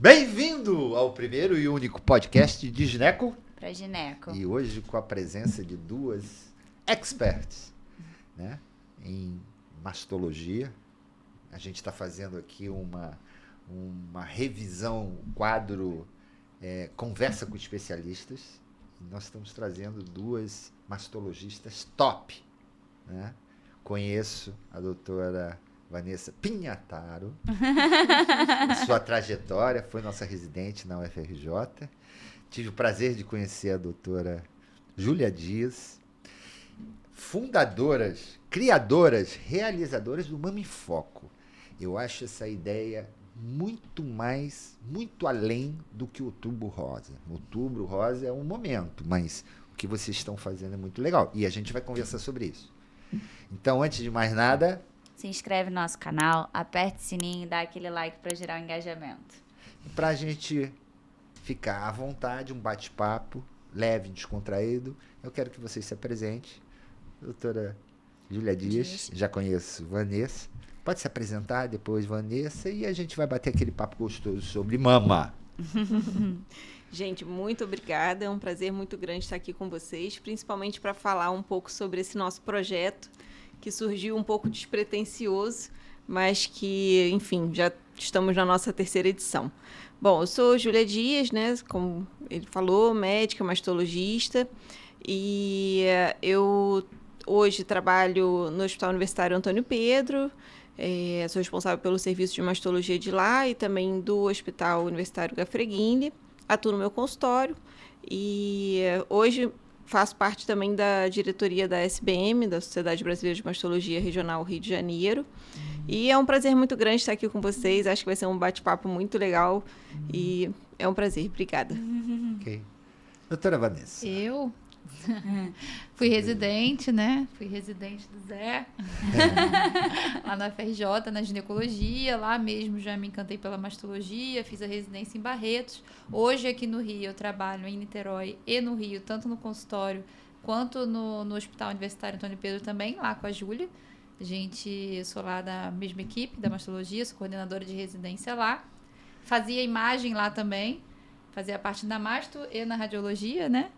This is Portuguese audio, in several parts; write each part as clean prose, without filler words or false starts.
Bem-vindo ao primeiro e único podcast de gineco. Para gineco. E hoje com a presença de duas experts, né, em mastologia. A gente está fazendo aqui uma revisão, um quadro Conversa com Especialistas. E nós estamos trazendo duas mastologistas top, né? Conheço a doutora Vanessa Pinhataro, sua trajetória, foi nossa residente na UFRJ. Tive o prazer de conhecer a doutora Júlia Dias, fundadoras, criadoras, realizadoras do Mama em Foco. Eu acho essa ideia muito além do que o Outubro Rosa. O Outubro Rosa é um momento, mas o que vocês estão fazendo é muito legal. E a gente vai conversar sobre isso. Então, antes de mais nada... Se inscreve no nosso canal, aperte o sininho e dá aquele like para gerar o engajamento. Para a gente ficar à vontade, um bate-papo leve, descontraído, eu quero que vocês se apresentem. Doutora Júlia Dias, já conheço Vanessa. Pode se apresentar depois, Vanessa, e a gente vai bater aquele papo gostoso sobre mama. Gente, muito obrigada. É um prazer muito grande estar aqui com vocês, principalmente para falar um pouco sobre esse nosso projeto, que surgiu um pouco despretensioso, mas que, enfim, já estamos na nossa 3ª edição. Bom, eu sou Júlia Dias, né, como ele falou, médica, mastologista, e eu hoje trabalho no Hospital Universitário Antônio Pedro, sou responsável pelo serviço de mastologia de lá e também do Hospital Universitário Gafreguini, atuo no meu consultório e hoje faço parte também da diretoria da SBM, da Sociedade Brasileira de Mastologia Regional Rio de Janeiro. E é um prazer muito grande estar aqui com vocês. Acho que vai ser um bate-papo muito legal e é um prazer. Obrigada. Ok. Doutora Vanessa. Eu fui residente, né? Fui residente do Zé, lá na UFRJ, na ginecologia. Lá mesmo já me encantei pela mastologia, fiz a residência em Barretos. Hoje aqui no Rio eu trabalho em Niterói e no Rio, tanto no consultório quanto no Hospital Universitário Antônio Pedro também, lá com a Júlia. Eu sou lá da mesma equipe da mastologia, sou coordenadora de residência lá. Fazia imagem lá também, fazia parte da masto e na radiologia, né?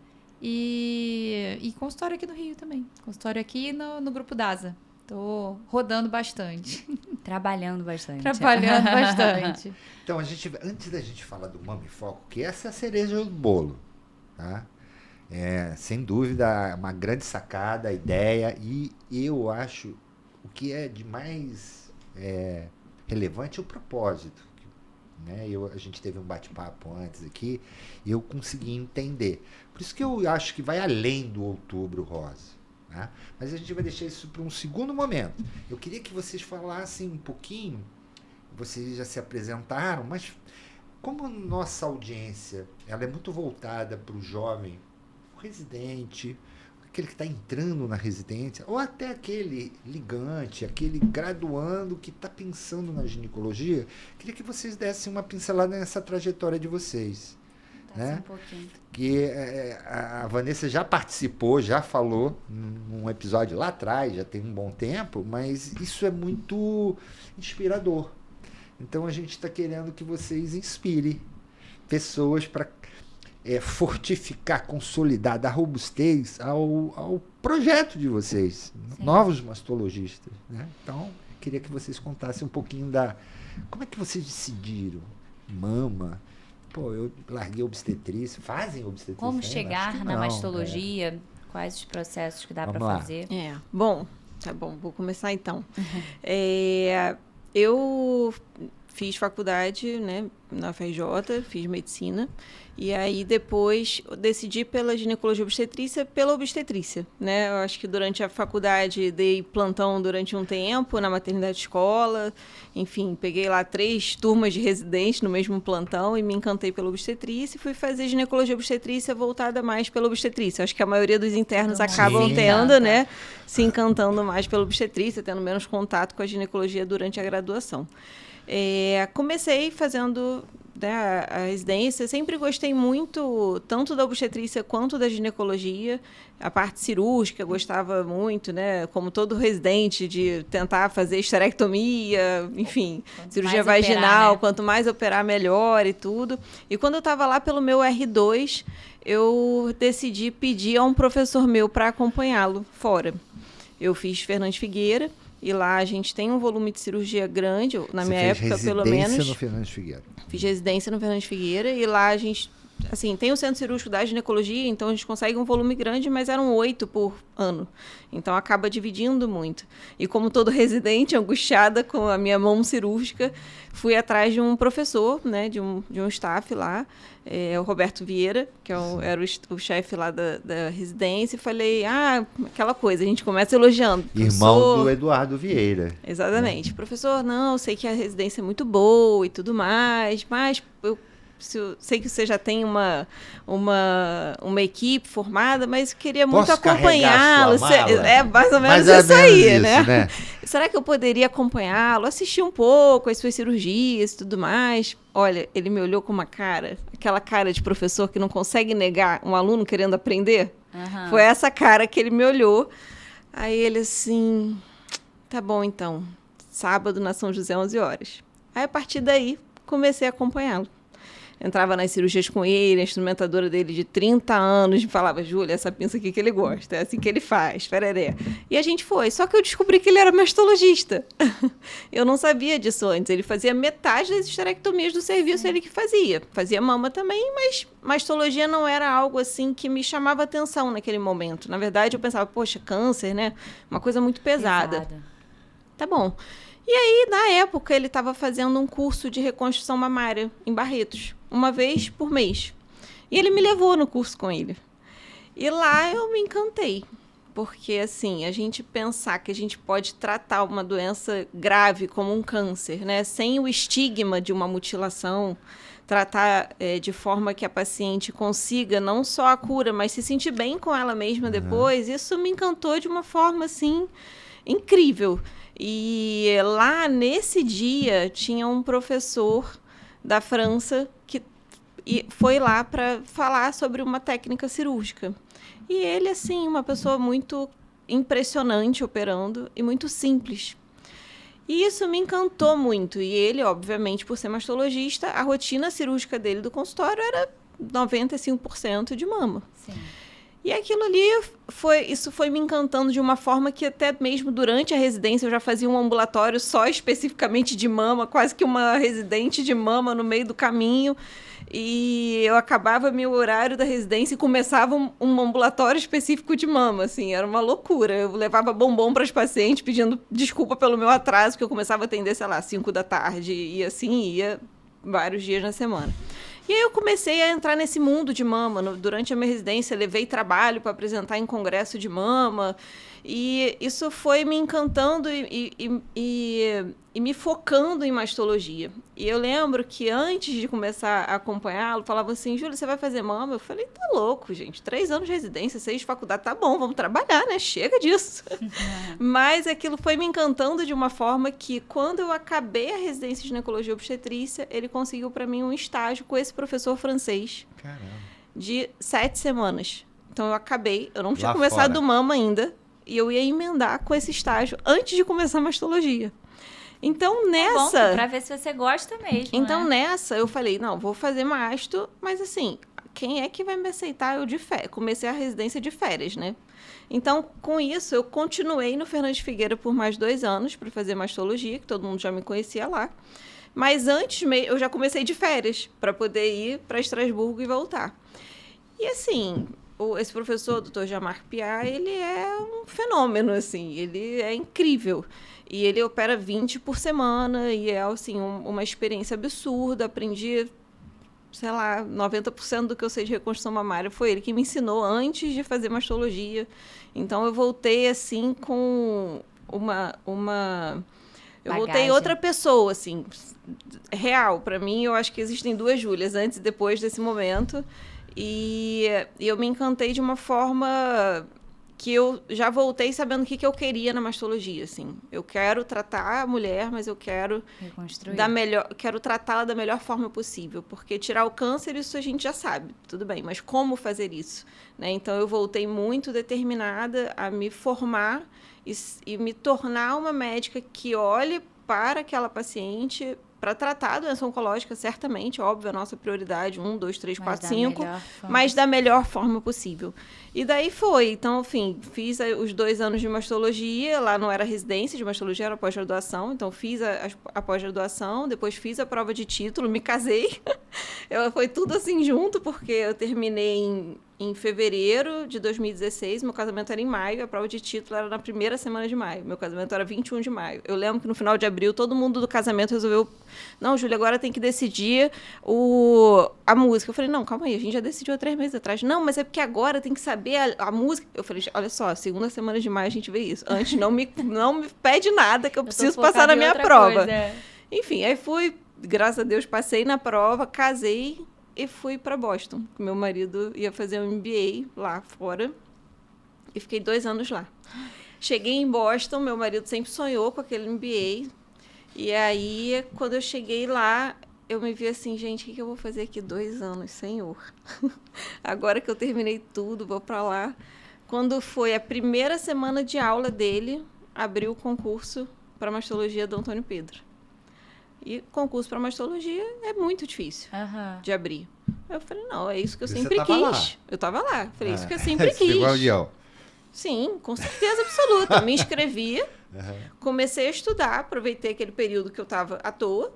E consultório aqui no Rio também. Consultório aqui no Grupo DASA. Tô rodando bastante. Trabalhando bastante. Trabalhando bastante. Então, antes da gente falar do Mama em Foco, que essa é a cereja do bolo, tá? Sem dúvida, uma grande sacada, ideia, e eu acho o que é de mais relevante é o propósito. Né? A gente teve um bate-papo antes aqui e eu consegui entender. Por isso que eu acho que vai além do Outubro Rosa. Né? Mas a gente vai deixar isso para um segundo momento. Eu queria que vocês falassem um pouquinho, vocês já se apresentaram, mas como nossa audiência ela é muito voltada para o jovem, o residente, aquele que está entrando na residência, ou até aquele ligante, aquele graduando que está pensando na ginecologia, queria que vocês dessem uma pincelada nessa trajetória de vocês. Né? Um pouquinho. Que a Vanessa já participou, já falou num episódio lá atrás, já tem um bom tempo, mas isso é muito inspirador. Então a gente está querendo que vocês inspirem pessoas para fortificar, consolidar, dar robustez ao projeto de vocês, Sim. Novos mastologistas. Né? Então, queria que vocês contassem um pouquinho como é que vocês decidiram? Mama, eu larguei obstetrícia, fazem obstetrícia? Como chegar na mastologia? Quais os processos que dá para fazer? Bom, tá bom, vou começar então. Eu fiz faculdade, né, na UFRJ, fiz medicina, e aí depois decidi pela ginecologia obstetrícia, pela obstetrícia, né? Eu acho que durante a faculdade dei plantão durante um tempo na maternidade escola, enfim, peguei lá 3 turmas de residente no mesmo plantão e me encantei pela obstetrícia e fui fazer ginecologia obstetrícia voltada mais pela obstetrícia. Acho que a maioria dos internos acabam tendo, né, se encantando mais pela obstetrícia, tendo menos contato com a ginecologia durante a graduação. Comecei fazendo né, a residência, sempre gostei muito, tanto da obstetrícia quanto da ginecologia. A parte cirúrgica gostava muito, né? Como todo residente, de tentar fazer esterectomia, enfim, Quanto cirurgia mais vaginal, operar, né? quanto mais operar, melhor e tudo. E quando eu estava lá pelo meu R2, eu decidi pedir a um professor meu para acompanhá-lo fora. Eu fiz Fernandes Figueira, e lá a gente tem um volume de cirurgia grande, na Você minha fez época, pelo residência menos. no Fernandes Figueira. Fiz residência no Fernandes Figueira, e lá a gente, assim, tem o centro cirúrgico da ginecologia, então a gente consegue um volume grande, mas eram 8 por ano. Então acaba dividindo muito. E como todo residente, angustiada com a minha mão cirúrgica, fui atrás de um professor, né, de um staff lá, o Roberto Vieira, que era o chefe lá da residência, e falei, aquela coisa, a gente começa elogiando. Irmão do Eduardo Vieira. Exatamente. Professor, não, eu sei que a residência é muito boa e tudo mais, mas eu sei que você já tem uma equipe formada, mas queria muito Posso acompanhá-lo. carregar sua mala? É mais ou menos Mais ou isso menos aí, isso, né? Será que eu poderia acompanhá-lo, assistir um pouco as suas cirurgias e tudo mais? Olha, ele me olhou com uma cara, aquela cara de professor que não consegue negar um aluno querendo aprender. Aham. Foi essa cara que ele me olhou. Aí ele assim, tá bom então, sábado na São José, 11 horas. Aí a partir daí, comecei a acompanhá-lo. Entrava nas cirurgias com ele, a instrumentadora dele de 30 anos, falava, Júlia, essa pinça aqui que ele gosta, é assim que ele faz, fereré. E a gente foi, só que eu descobri que ele era mastologista. Eu não sabia disso antes, ele fazia metade das esterectomias do serviço, ele que fazia. Fazia mama também, mas mastologia não era algo assim que me chamava atenção naquele momento. Na verdade, eu pensava, poxa, câncer, né? Uma coisa muito pesada. Tá bom. E aí, na época, ele estava fazendo um curso de reconstrução mamária em Barretos, uma vez por mês. E ele me levou no curso com ele. E lá eu me encantei. Porque, assim, a gente pensar que a gente pode tratar uma doença grave como um câncer, né? Sem o estigma de uma mutilação, tratar de forma que a paciente consiga não só a cura, mas se sentir bem com ela mesma depois, isso me encantou de uma forma, assim, incrível. E lá, nesse dia, tinha um professor da França que foi lá para falar sobre uma técnica cirúrgica. E ele, assim, uma pessoa muito impressionante operando e muito simples. E isso me encantou muito. E ele, obviamente, por ser mastologista, a rotina cirúrgica dele do consultório era 95% de mama. Sim. E aquilo ali, isso foi me encantando de uma forma que até mesmo durante a residência eu já fazia um ambulatório só especificamente de mama, quase que uma residente de mama no meio do caminho. E eu acabava meu horário da residência e começava um ambulatório específico de mama, assim, era uma loucura. Eu levava bombom para as pacientes pedindo desculpa pelo meu atraso, que eu começava a atender, sei lá, 5 da tarde, e assim ia vários dias na semana. E aí eu comecei a entrar nesse mundo de mama. Durante a minha residência, levei trabalho para apresentar em congresso de mama. E isso foi me encantando e me focando em mastologia. E eu lembro que antes de começar a acompanhá-lo, falavam assim, Júlia, você vai fazer mama? Eu falei, tá louco, gente. 3 anos de residência, 6 de faculdade, tá bom, vamos trabalhar, né? Chega disso. Mas aquilo foi me encantando de uma forma que, quando eu acabei a residência de ginecologia e obstetrícia, ele conseguiu para mim um estágio com esse professor francês. Caramba. De 7 semanas. Então eu não tinha Lá começado fora. mama ainda, e eu ia emendar com esse estágio antes de começar a mastologia. Então, nessa... Bom, pra ver se você gosta mesmo, Então, né? nessa, eu falei, não, vou fazer masto, mas assim, quem é que vai me aceitar eu de férias? Comecei a residência de férias, né? Então, com isso, eu continuei no Fernandes Figueira por mais 2 anos para fazer mastologia, que todo mundo já me conhecia lá. Mas antes, eu já comecei de férias, para poder ir para Estrasburgo e voltar. E assim, esse professor, o Dr. Jean-Marc Piat, ele é um fenômeno, assim, ele é incrível. E ele opera 20 por semana, e é, assim, uma experiência absurda. Aprendi, sei lá, 90% do que eu sei de reconstrução mamária foi ele que me ensinou antes de fazer mastologia. Então, eu voltei, assim, com eu voltei Bagagem. outra pessoa, assim, real. Para mim, eu acho que existem 2 Júlias, antes e depois desse momento. E eu me encantei de uma forma que eu já voltei sabendo o que eu queria na mastologia, assim. Eu quero tratar a mulher, mas eu quero Reconstruir. quero tratá-la da melhor forma possível, porque tirar o câncer, isso a gente já sabe, tudo bem, mas como fazer isso? Né? Então, eu voltei muito determinada a me formar e me tornar uma médica que olhe para aquela paciente para tratar a doença oncológica, certamente, óbvio, a nossa prioridade, 1, 2, 3, 4, 5, mas da melhor forma possível. E daí foi. Então, enfim, fiz os 2 anos de mastologia, lá não era residência de mastologia, era pós-graduação, então fiz a pós-graduação, depois fiz a prova de título, me casei. Foi tudo assim junto, porque eu terminei em fevereiro de 2016, meu casamento era em maio, a prova de título era na primeira semana de maio, meu casamento era 21 de maio. Eu lembro que no final de abril, todo mundo do casamento resolveu, não, Júlia, agora tem que decidir a música. Eu falei, não, calma aí, a gente já decidiu há 3 meses atrás. Não, mas é porque agora tem que saber a música. Eu falei, olha só, segunda semana de maio a gente vê isso. Antes não me pede nada, que eu preciso passar na minha prova. Enfim, aí fui, graças a Deus, passei na prova, casei, e fui para Boston. Meu marido ia fazer um MBA lá fora e fiquei 2 anos lá. Cheguei em Boston, meu marido sempre sonhou com aquele MBA. E aí, quando eu cheguei lá, eu me vi assim, gente, o que eu vou fazer aqui 2 anos, Senhor? Agora que eu terminei tudo, vou para lá. Quando foi a primeira semana de aula dele, abriu o concurso para mastologia do Antônio Pedro. E concurso para mastologia é muito difícil de abrir. Eu falei, não, é isso que eu sempre quis. Lá. Eu estava lá. Falei, isso que eu sempre quis. Sim, com certeza absoluta. Me inscrevi, comecei a estudar, aproveitei aquele período que eu estava à toa,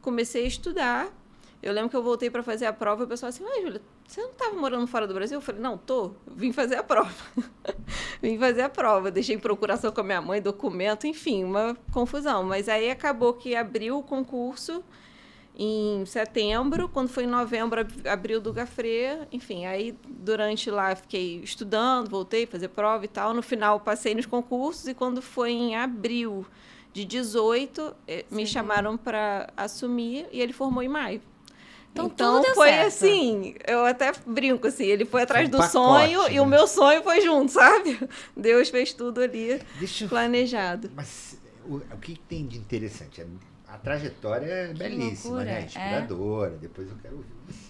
comecei a estudar. Eu lembro que eu voltei para fazer a prova e o pessoal assim, Júlia, você não estava morando fora do Brasil? Eu falei, não, vim fazer a prova. Vim fazer a prova, deixei em procuração com a minha mãe, documento, enfim, uma confusão. Mas aí acabou que abriu o concurso em setembro, quando foi em novembro, abriu do Gafré, enfim, aí durante lá fiquei estudando, voltei a fazer prova e tal. No final passei nos concursos e quando foi em abril de 18, me chamaram para assumir e ele formou em maio. Então foi certo. Assim, eu até brinco assim, ele foi atrás do sonho, né? E o meu sonho foi junto, sabe? Deus fez tudo ali planejado. Mas o que tem de interessante? A trajetória é belíssima, né? Inspiradora. Depois eu quero ouvir você.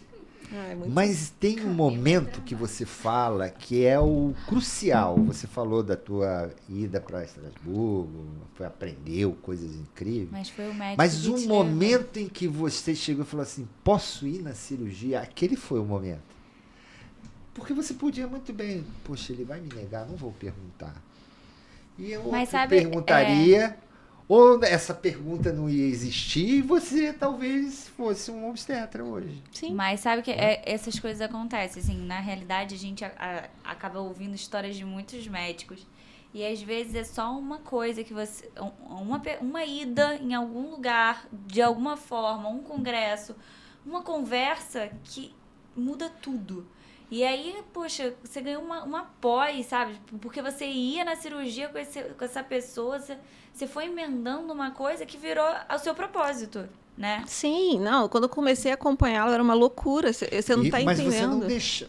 Mas tem um momento que você fala que é o crucial. Você falou da tua ida para Estrasburgo, aprendeu coisas incríveis. Mas foi o médico. Mas um momento em que você chegou e falou assim, posso ir na cirurgia? Aquele foi o momento. Porque você podia muito bem, poxa, ele vai me negar, não vou perguntar. E eu perguntaria, ou essa pergunta não ia existir e você talvez fosse um obstetra hoje. Sim. Mas sabe que essas coisas acontecem, assim, na realidade a gente acaba ouvindo histórias de muitos médicos e às vezes é só uma coisa que você, uma ida em algum lugar, de alguma forma, um congresso, uma conversa que muda tudo. E aí, poxa, você ganhou uma pós, sabe? Porque você ia na cirurgia com essa pessoa, você foi emendando uma coisa que virou o seu propósito, né? Sim, não, quando eu comecei a acompanhá-lo era uma loucura, você não está entendendo. Mas você não deixa,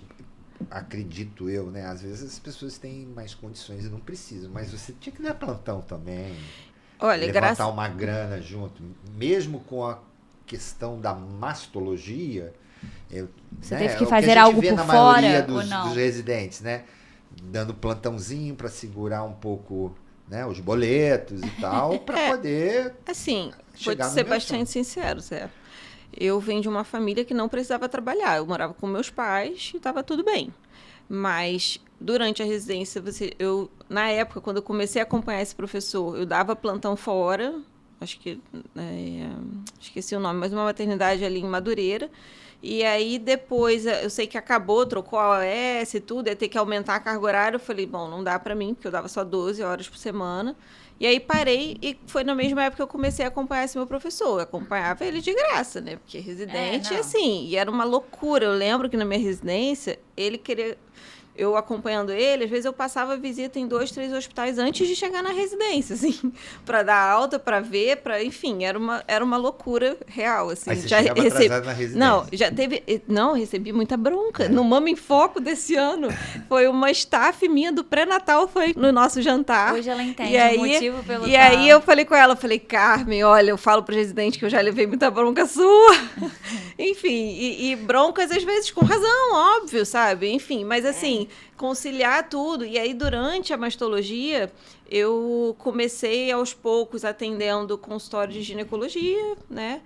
acredito eu, né? Às vezes as pessoas têm mais condições e não precisam, mas você tinha que dar plantão também. Olha, levantar uma grana junto, mesmo com a questão da mastologia. Você teve que fazer algo por fora dos, ou não? Dos residentes, né? Dando plantãozinho para segurar um pouco, né, os boletos e tal, para poder assim, vou te ser bastante sincero, Zé. Eu venho de uma família que não precisava trabalhar. Eu morava com meus pais e estava tudo bem. Mas durante a residência, na época, quando eu comecei a acompanhar esse professor, eu dava plantão fora, acho que esqueci o nome, mas uma maternidade ali em Madureira. E aí, depois, eu sei que trocou a OS e tudo, ia ter que aumentar a carga horária. Eu falei, bom, não dá para mim, porque eu dava só 12 horas por semana. E aí, parei, e foi na mesma época que eu comecei a acompanhar esse meu professor. Eu acompanhava ele de graça, né? Porque residente, assim, e era uma loucura. Eu lembro que na minha residência, ele queria eu acompanhando ele, às vezes eu passava visita em 2, 3 hospitais antes de chegar na residência, assim, para dar alta, para ver, enfim, era uma loucura real, assim. Aí você chegava atrasado na residência. Não, recebi muita bronca. No Mama em Foco desse ano, foi uma staff minha do pré-natal, foi no nosso jantar. Hoje ela entende o motivo pelo qual. E aí eu falei com ela, Carmen, olha, eu falo pro presidente que eu já levei muita bronca sua. Enfim, e broncas às vezes com razão, óbvio, sabe? Enfim, mas assim, conciliar tudo. E aí, durante a mastologia, eu comecei aos poucos atendendo consultório de ginecologia, né?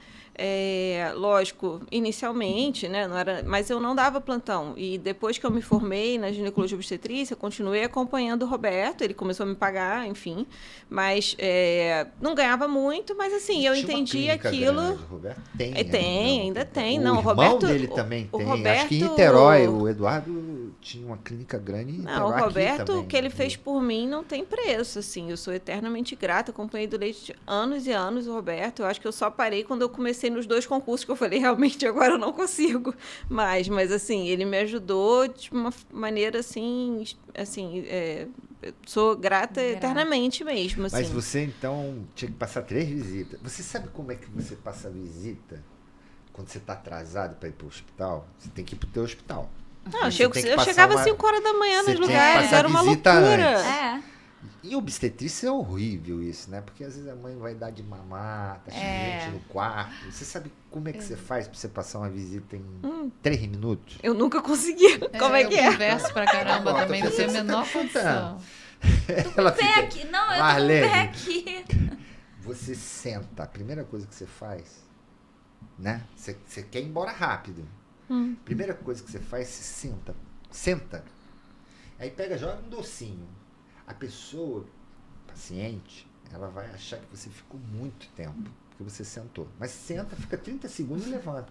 Lógico, inicialmente, né, não era, mas eu não dava plantão. E depois que eu me formei na ginecologia obstetrícia, continuei acompanhando o Roberto, ele começou a me pagar, enfim, mas não ganhava muito, mas assim, eu entendi aquilo. Grande, o Roberto tem, ainda tem. Não, o irmão Roberto dele também tem. Roberto, acho que em Niterói, o Eduardo tinha uma clínica grande em Niterói. Não, o Roberto, também, o que ele fez por mim não tem preço, assim, eu sou eternamente grata, acompanhei do leite anos e anos o Roberto, eu acho que eu só parei quando eu comecei nos 2 concursos que eu falei, realmente agora eu não consigo mais, mas assim, ele me ajudou de uma maneira assim, sou grata eternamente mesmo, assim. Mas você então tinha que passar 3 visitas. Você sabe como é que você passa a visita quando você está atrasado para ir para o hospital? Você tem que ir para o teu hospital. Não, eu chegava às 5 horas da manhã nos lugares, era uma visita loucura. Antes. E obstetrícia é horrível isso, né? Porque às vezes a mãe vai dar de mamar, tá cheio de gente no quarto. Você sabe como é que você faz pra você passar uma visita em 3 minutos? Eu nunca consegui. Como é que Eu converso pra caramba também, não tenho a menor condição. Ela Pé fica... aqui. Não, eu tô com o Marlene, pé aqui. você senta. A primeira coisa que você faz, né? Você quer ir embora rápido. Primeira coisa que você faz, você senta. Senta. Aí pega, joga um docinho. A pessoa, paciente, ela vai achar que você ficou muito tempo, porque você sentou. Mas senta, fica 30 segundos e levanta.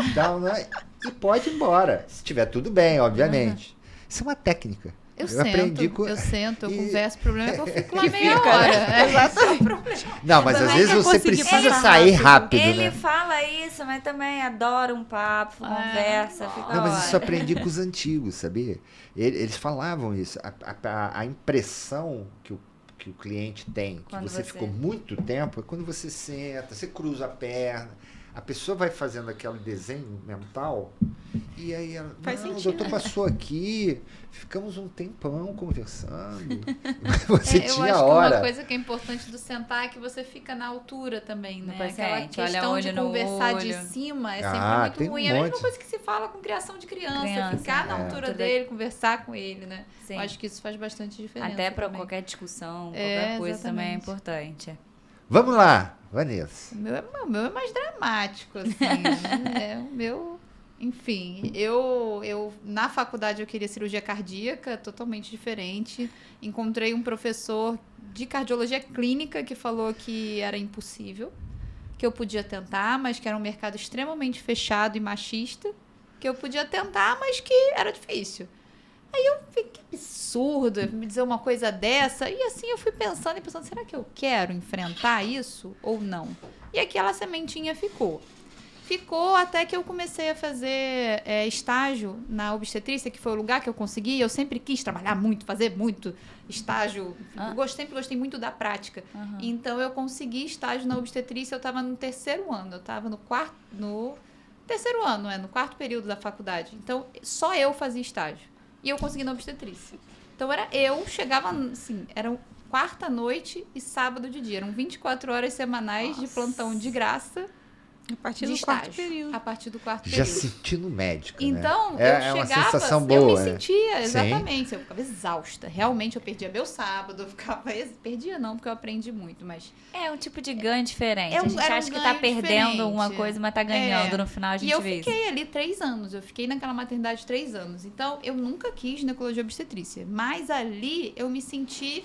Então, né? E pode ir embora. Se tiver tudo bem, obviamente. Isso é uma técnica. Eu sento, eu converso. O problema é que eu fico lá Que meia fica, hora. né? Exatamente. Não, mas às vezes você precisa sair rápido, Ele né? fala isso, mas também adora um papo, conversa, fica Não, mas hora. isso eu aprendi com os antigos, sabia? Eles falavam isso. A impressão que o cliente tem, que Quando você ficou muito tempo, é quando você senta, você cruza a perna, a pessoa vai fazendo aquele desenho mental, e aí ela, o doutor passou aqui, ficamos um tempão conversando. Você eu tinha acho hora. que uma coisa que é importante do sentar é que você fica na altura também, né? Aquela questão de conversar de cima é sempre muito ruim. É a mesma coisa que se fala com criação de criança ficar na altura dele, conversar com ele, né? Sim. Eu acho que isso faz bastante diferença. Até para também. qualquer discussão, qualquer coisa também é exatamente. importante. Vamos lá, Vanessa. O meu é mais dramático, assim. Né? O meu... Enfim, eu na faculdade eu queria cirurgia cardíaca, totalmente diferente. Encontrei um professor de cardiologia clínica que falou que era impossível, que eu podia tentar, mas que era um mercado extremamente fechado e machista, que eu podia tentar, mas que era difícil. Aí eu fiquei, que absurdo me dizer uma coisa dessa. E assim eu fui pensando, será que eu quero enfrentar isso ou não? E aquela sementinha ficou. Ficou até que eu comecei a fazer estágio na obstetrícia, que foi o lugar que eu consegui. Eu sempre quis trabalhar muito, fazer muito estágio. Sempre gostei muito da prática. Então, eu consegui estágio na obstetrícia. Eu estava no 3º ano. Eu estava no 3º ano, no 4º período da faculdade. Então, só eu fazia estágio. E eu consegui na obstetrícia. Então, chegava assim, era quarta noite e sábado de dia. Eram 24 horas semanais de plantão de graça. A partir de do estágio. 4º período. A partir do 4º Já período. sentindo médico, Então, né? eu uma chegava, sensação boa, eu me né? sentia, exatamente, Sim. eu ficava exausta. Realmente, eu perdia meu sábado, eu ficava... Perdia não, porque eu aprendi muito, mas... É um tipo de ganho diferente. Era A gente acha que tá ganho perdendo diferente. alguma coisa, mas tá ganhando. No final, a gente E eu vê isso. fiquei ali 3 anos, eu fiquei naquela maternidade 3 anos. Então, eu nunca quis ginecologia obstetrícia, mas ali eu me senti...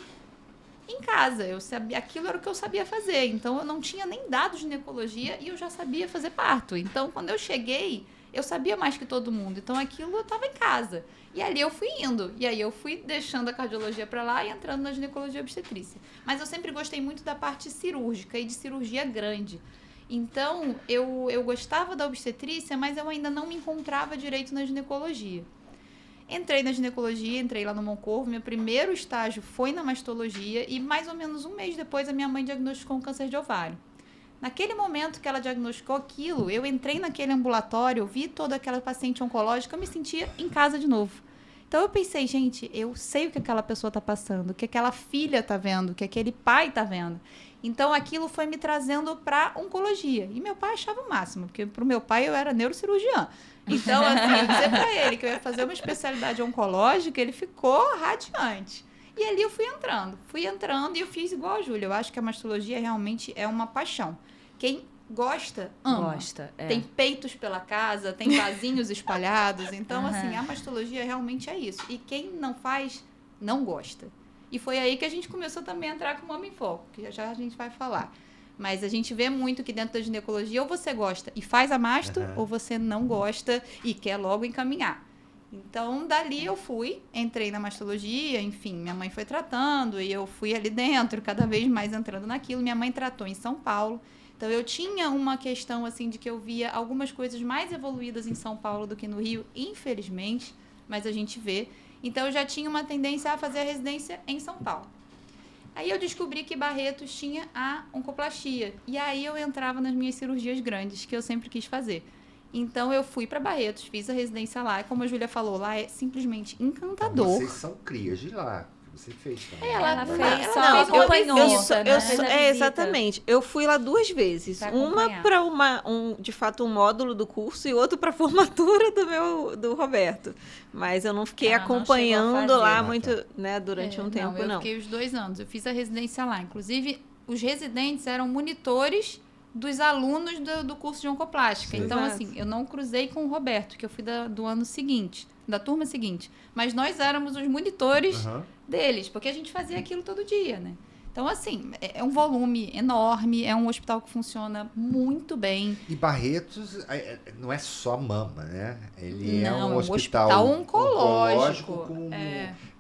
em casa, eu sabia, aquilo era o que eu sabia fazer, então eu não tinha nem dado ginecologia e eu já sabia fazer parto, então quando eu cheguei, eu sabia mais que todo mundo, então aquilo eu estava em casa, e ali eu fui indo, e aí eu fui deixando a cardiologia para lá e entrando na ginecologia obstetrícia, mas eu sempre gostei muito da parte cirúrgica e de cirurgia grande, então eu gostava da obstetrícia, mas eu ainda não me encontrava direito na ginecologia. Entrei na ginecologia, entrei lá no Moncorvo. Meu primeiro estágio foi na mastologia e mais ou menos um mês depois a minha mãe diagnosticou um câncer de ovário. Naquele momento que ela diagnosticou aquilo, eu entrei naquele ambulatório, eu vi toda aquela paciente oncológica, eu me sentia em casa de novo. Então eu pensei, gente, eu sei o que aquela pessoa está passando, o que aquela filha está vendo, o que aquele pai está vendo. Então aquilo foi me trazendo para oncologia. E meu pai achava o máximo, porque para o meu pai eu era neurocirurgiã. Então, assim, eu dizer para ele que eu ia fazer uma especialidade oncológica, ele ficou radiante. E ali eu fui entrando e eu fiz igual a Júlia. Eu acho que a mastologia realmente é uma paixão. Quem gosta, ama. Gosta, é. Tem peitos pela casa, tem vasinhos espalhados. Então, assim, a mastologia realmente é isso. E quem não faz, não gosta. E foi aí que a gente começou também a entrar com o Mama em Foco, que já a gente vai falar. Mas a gente vê muito que dentro da ginecologia, ou você gosta e faz a masto, ou você não gosta e quer logo encaminhar. Então, dali eu entrei na mastologia, enfim, minha mãe foi tratando e eu fui ali dentro, cada vez mais entrando naquilo. Minha mãe tratou em São Paulo. Então, eu tinha uma questão, assim, de que eu via algumas coisas mais evoluídas em São Paulo do que no Rio, infelizmente, mas a gente vê. Então, eu já tinha uma tendência a fazer a residência em São Paulo. Aí eu descobri que Barretos tinha a oncoplastia. E aí eu entrava nas minhas cirurgias grandes, que eu sempre quis fazer. Então eu fui para Barretos, fiz a residência lá. E como a Júlia falou, lá é simplesmente encantador. Vocês são crias de lá. Você fez também. Ela fez, Não, só acompanhou. Exatamente. Eu fui lá 2 vezes. Uma para de fato, um módulo do curso e outro para a formatura do Roberto. Mas eu não fiquei acompanhando lá muito, né, durante um tempo, não. Eu fiquei os 2 anos. Eu fiz a residência lá. Inclusive, os residentes eram monitores dos alunos do curso de oncoplástica. Sim. Então, assim, eu não cruzei com o Roberto, que eu fui do ano seguinte, da turma seguinte. Mas nós éramos os monitores deles, porque a gente fazia aquilo todo dia, né? Então, assim, é um volume enorme, é um hospital que funciona muito bem. E Barretos não é só mama, né? Ele não, é um hospital oncológico.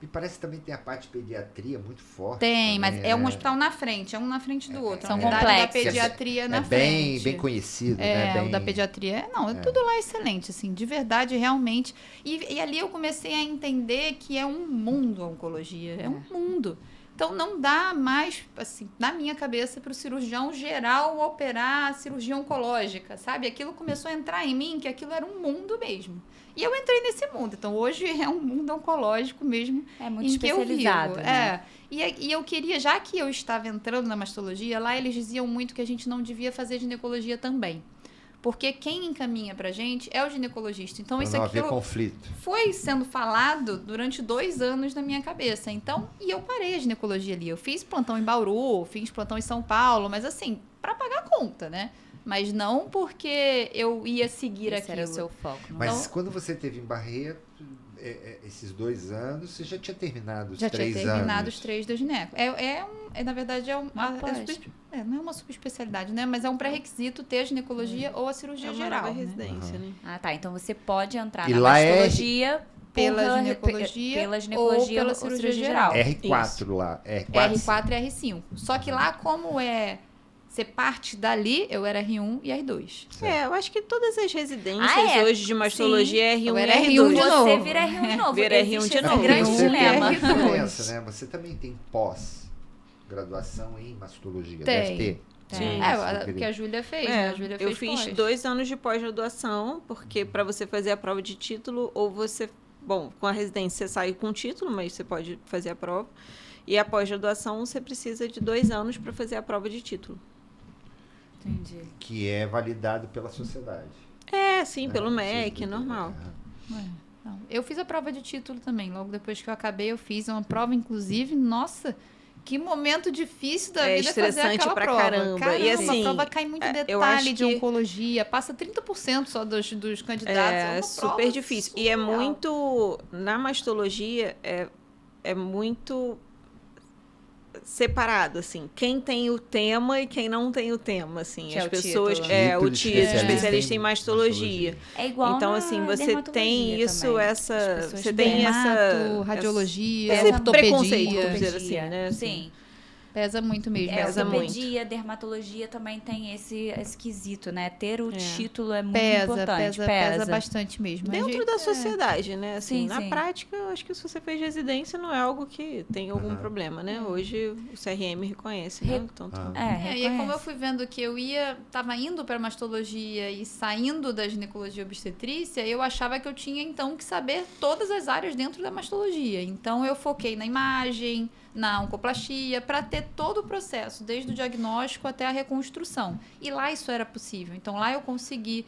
Me parece que também tem a parte de pediatria muito forte. Tem, também, mas é um hospital na frente, é um na frente do outro. São complexos. Da pediatria na frente. É bem conhecido, né? Bem... o da pediatria, tudo lá é excelente, assim, de verdade, realmente. E ali eu comecei a entender que é um mundo a oncologia, é um mundo. Então, não dá mais, assim, na minha cabeça, para o cirurgião geral operar a cirurgia oncológica, sabe? Aquilo começou a entrar em mim, que aquilo era um mundo mesmo. E eu entrei nesse mundo. Então, hoje é um mundo oncológico mesmo. É muito especializado, né? E eu queria, já que eu estava entrando na mastologia, lá eles diziam muito que a gente não devia fazer ginecologia também. Porque quem encaminha pra gente é o ginecologista. Então, isso aqui conflito. Foi sendo falado durante 2 anos na minha cabeça. Então, e eu parei a ginecologia ali. Eu fiz plantão em Bauru, fiz plantão em São Paulo, mas assim, para pagar a conta, né? Mas não porque eu ia seguir aquilo. Esse era o seu foco. Não? Mas então, quando você teve em Barreto, esses 2 anos, você já tinha terminado os 3 anos? Já tinha terminado os 3 da gineco. Na verdade, não é uma subespecialidade, né? Mas é um pré-requisito ter a ginecologia ou a cirurgia geral. Residência, né? Ah, tá. Então você pode entrar e na mastologia pela ginecologia ou pela cirurgia geral. R4 Isso. Lá. R4 e R5. Só que lá, como ser parte dali, eu era R1 e R2. Eu acho que todas as residências hoje de mastologia é R1 e R2. R2 de novo. Você vira R1 de novo. Vira R1 de novo. Grande dilema. Né? Você também tem pós-graduação em mastologia. Deve ter. Sim. O que a Júlia fez, né? A Júlia eu fiz 2 anos de pós-graduação, porque para você fazer a prova de título, ou você... Bom, com a residência você sai com título, mas você pode fazer a prova. E a pós-graduação você precisa de 2 anos para fazer a prova de título. Entendi. Que é validado pela sociedade. Sim, pelo MEC, normal. Não. Eu fiz a prova de título também. Logo depois que eu acabei, eu fiz uma prova, inclusive, nossa, que momento difícil da vida fazer aquela pra prova. Caramba. E assim, a prova cai muito detalhe de oncologia, passa 30% só dos candidatos. É super difícil. Surreal. E é muito... Na mastologia, é muito separado, assim. Quem tem o tema e quem não tem o tema, assim. Que as é pessoas... o título, especialista em mastologia. É igual então, assim, você tem isso, você tem radiologia, esse ortopedia. preconceito, vamos dizer assim, né? Sim. Pesa muito mesmo. Pesa ortopedia, dermatologia também tem esse quesito, né? Ter o título é muito Pesa importante. bastante mesmo. Dentro da sociedade, né? Assim, Sim, na sim. prática, eu acho que se você fez residência não é algo que tem algum problema, né? Hoje o CRM reconhece, né? Então, E aí, como eu fui vendo que eu tava indo para mastologia e saindo da ginecologia e obstetrícia, eu achava que eu tinha, então, que saber todas as áreas dentro da mastologia. Então, eu foquei na imagem, na oncoplastia, para ter todo o processo, desde o diagnóstico até a reconstrução. E lá isso era possível. Então, lá eu consegui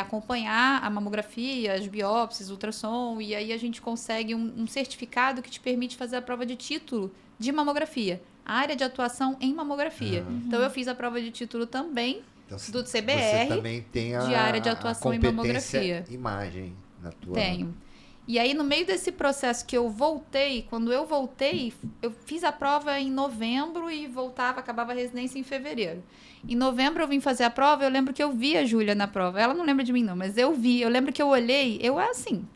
acompanhar a mamografia, as biópsias, ultrassom, e aí a gente consegue um certificado que te permite fazer a prova de título de mamografia. A área de atuação em mamografia. Então, eu fiz a prova de título também Então, do você CBR, também tem de área de atuação em competência mamografia. Imagem na tua... Tenho. E aí, no meio desse processo que eu voltei, quando eu voltei, eu fiz a prova em novembro e acabava a residência em fevereiro. Em novembro eu vim fazer a prova, eu lembro que eu vi a Júlia na prova. Ela não lembra de mim, não, mas eu vi. Eu lembro que eu olhei,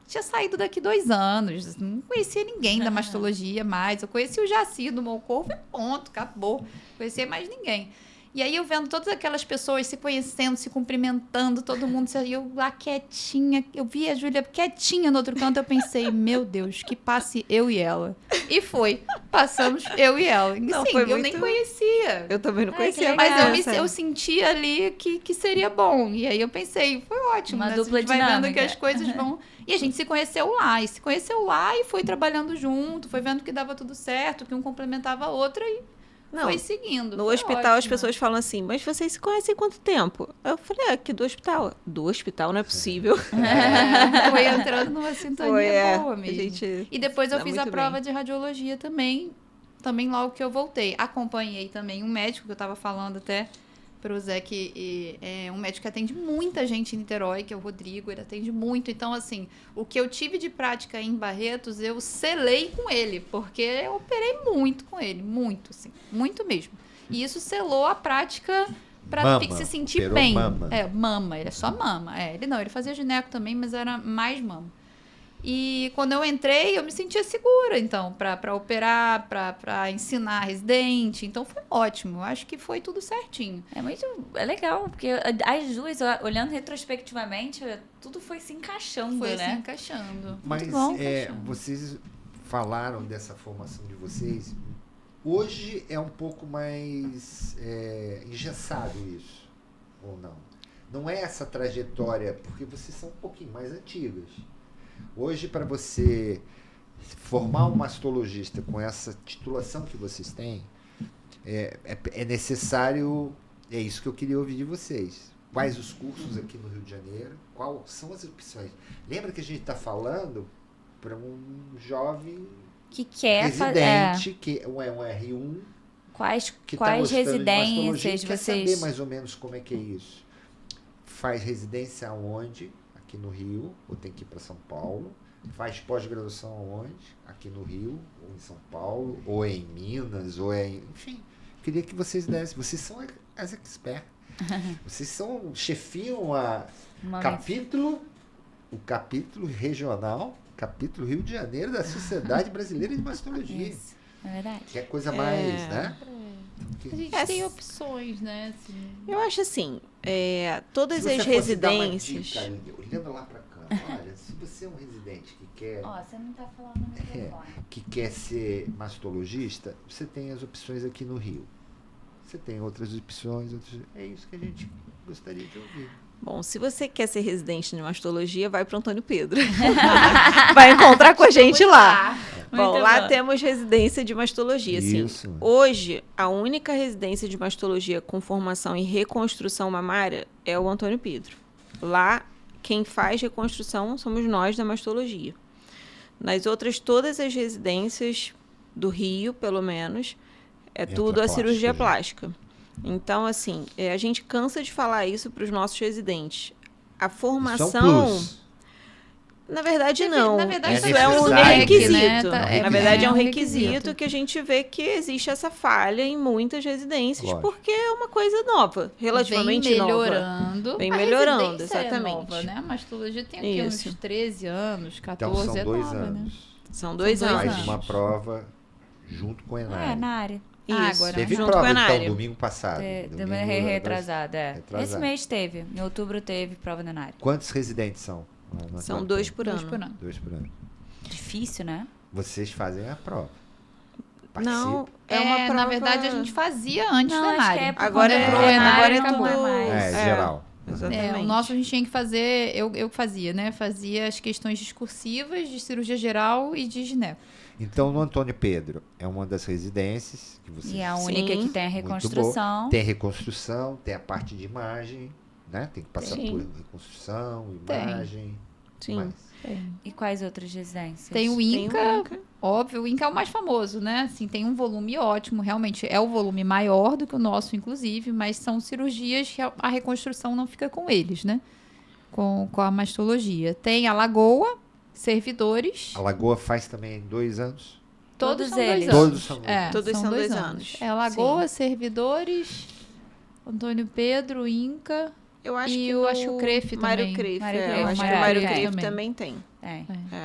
tinha saído daqui 2 anos, não conhecia ninguém da mastologia mais. Eu conhecia o Jaci do Moncorvo e ponto, acabou. Não conhecia mais ninguém. E aí eu vendo todas aquelas pessoas se conhecendo, se cumprimentando, todo mundo, e eu lá quietinha, eu vi a Júlia quietinha no outro canto, eu pensei, meu Deus, que passe eu e ela. E foi, passamos eu e ela. E, Não, sim, foi eu muito... nem conhecia. Eu também não Ai, conhecia. que Mas legal. eu senti ali que seria bom. E aí eu pensei, foi ótimo. Uma né? dupla a gente vai vendo dinâmica. que as coisas vão... E a gente se conheceu lá. E foi trabalhando junto, foi vendo que dava tudo certo, que um complementava a outra e Não, foi seguindo. no foi hospital as ótimo. pessoas falam assim, mas vocês se conhecem há quanto tempo? Eu falei, aqui do hospital. Do hospital não é possível. Foi entrando numa sintonia boa mesmo. Gente, E depois eu dá fiz a muito prova bem. de radiologia também logo que eu voltei. Acompanhei também um médico, que eu estava falando até para o Zé, que é um médico que atende muita gente em Niterói, que é o Rodrigo, ele atende muito. Então, assim, o que eu tive de prática em Barretos, eu selei com ele, porque eu operei muito com ele, muito, assim, muito mesmo. E isso selou a prática para se sentir operou bem. mama. Mama, ele é só mama. Ele fazia gineco também, mas era mais mama. E quando eu entrei, eu me sentia segura, então, para operar, para ensinar residente. Então, foi ótimo. Eu acho que foi tudo certinho. É legal, porque as duas, olhando retrospectivamente, tudo foi se encaixando, Foi né? se encaixando. Mas Muito bom, encaixando. vocês falaram dessa formação de vocês. Hoje é um pouco mais engessado isso, ou não? Não é essa trajetória, porque vocês são um pouquinho mais antigas. Hoje, para você formar um mastologista com essa titulação que vocês têm, é necessário, é isso que eu queria ouvir de vocês. Quais os cursos aqui no Rio de Janeiro? Quais são as opções? Lembra que a gente está falando para um jovem Que quer residente, que é um R1, Quais que tá gostando de mastologia, residências quer vocês... saber mais ou menos como é que é isso. Faz residência aonde? Aqui no Rio, ou tem que ir para São Paulo. Faz pós-graduação aonde? Aqui no Rio, ou em São Paulo, ou em Minas, ou enfim, queria que vocês dessem. Vocês são as experts. Vocês chefiam o capítulo regional, capítulo Rio de Janeiro da Sociedade Brasileira de Mastologia. Isso, é verdade. Que é coisa mais, né? A gente tem opções, né? Assim. Eu acho assim, todas Se as você fosse dar uma residências... dica, Aline, olhando lá para cá, olha, se você é um residente que quer, Ó, você não tá falando no microfone. que quer ser mastologista, você tem as opções aqui no Rio. Você tem outras opções, é isso que a gente gostaria de ouvir. Bom, se você quer ser residente de mastologia, vai para o Antônio Pedro. Vai encontrar com a gente lá. Bom, Muito lá bom. temos residência de mastologia. Assim. Isso. Hoje, a única residência de mastologia com formação em reconstrução mamária é o Antônio Pedro. Lá, quem faz reconstrução somos nós da mastologia. Nas outras, todas as residências do Rio, pelo menos, tudo a cirurgia plástica. Então, assim, a gente cansa de falar isso para os nossos residentes. A formação... Isso é um plus. Na verdade, não. Na verdade, isso é é um necessário, requisito. né? Na verdade, é um requisito que a gente vê que existe essa falha em muitas residências, Lógico. porque é uma coisa nova, relativamente Vem nova. melhorando. Vem A melhorando, residência exatamente. É nova, né? A mastologia tem aqui Isso. uns 13 anos, 14, Então são é 2 nova, anos. né? São 2 São dois anos. Faz uma prova junto com a É, Enare. na área. Isso, agora, Teve junto prova, com a então, Enário. domingo passado. Domingo, Retrasado, é. retrasado. Esse mês teve. Em outubro teve prova na área. Quantos residentes são? São 2 por 2 ano. por ano. 2 por ano. Difícil, né? Vocês fazem a prova. Não, Participam. é uma prova... Na verdade, a gente fazia antes Não, do acho que Enário. é por Agora conta é- do agora Enário, é não tudo- mais. É, geral. Exatamente. O nosso a gente tinha que fazer, eu fazia, né? Fazia as questões discursivas de cirurgia geral e de gineco. Então, no Antônio Pedro, é uma das residências que vocês E é a única Sim. que tem a Muito reconstrução. tem reconstrução, tem a parte de imagem, né? Tem que passar Sim. por reconstrução, Tem. imagem. Sim. mais. E quais outras residências? Tem o Tem Inca, Inca. óbvio, o Inca é o mais famoso, né? Assim, tem um volume ótimo, realmente é o volume maior do que o nosso, inclusive, mas são cirurgias que a reconstrução não fica com eles, né? Com a mastologia. Tem a Lagoa, servidores, A Lagoa faz também 2 anos? Todos são eles. 2 anos. Todos são Todos são 2 anos. É Lagoa, servidores, Antônio Pedro, Inca. Eu acho E que eu no acho que o Crefe Mário também. Crefe, Mário eu Crefe, acho que o Mário Mário Crefe Crefe também. também tem. É.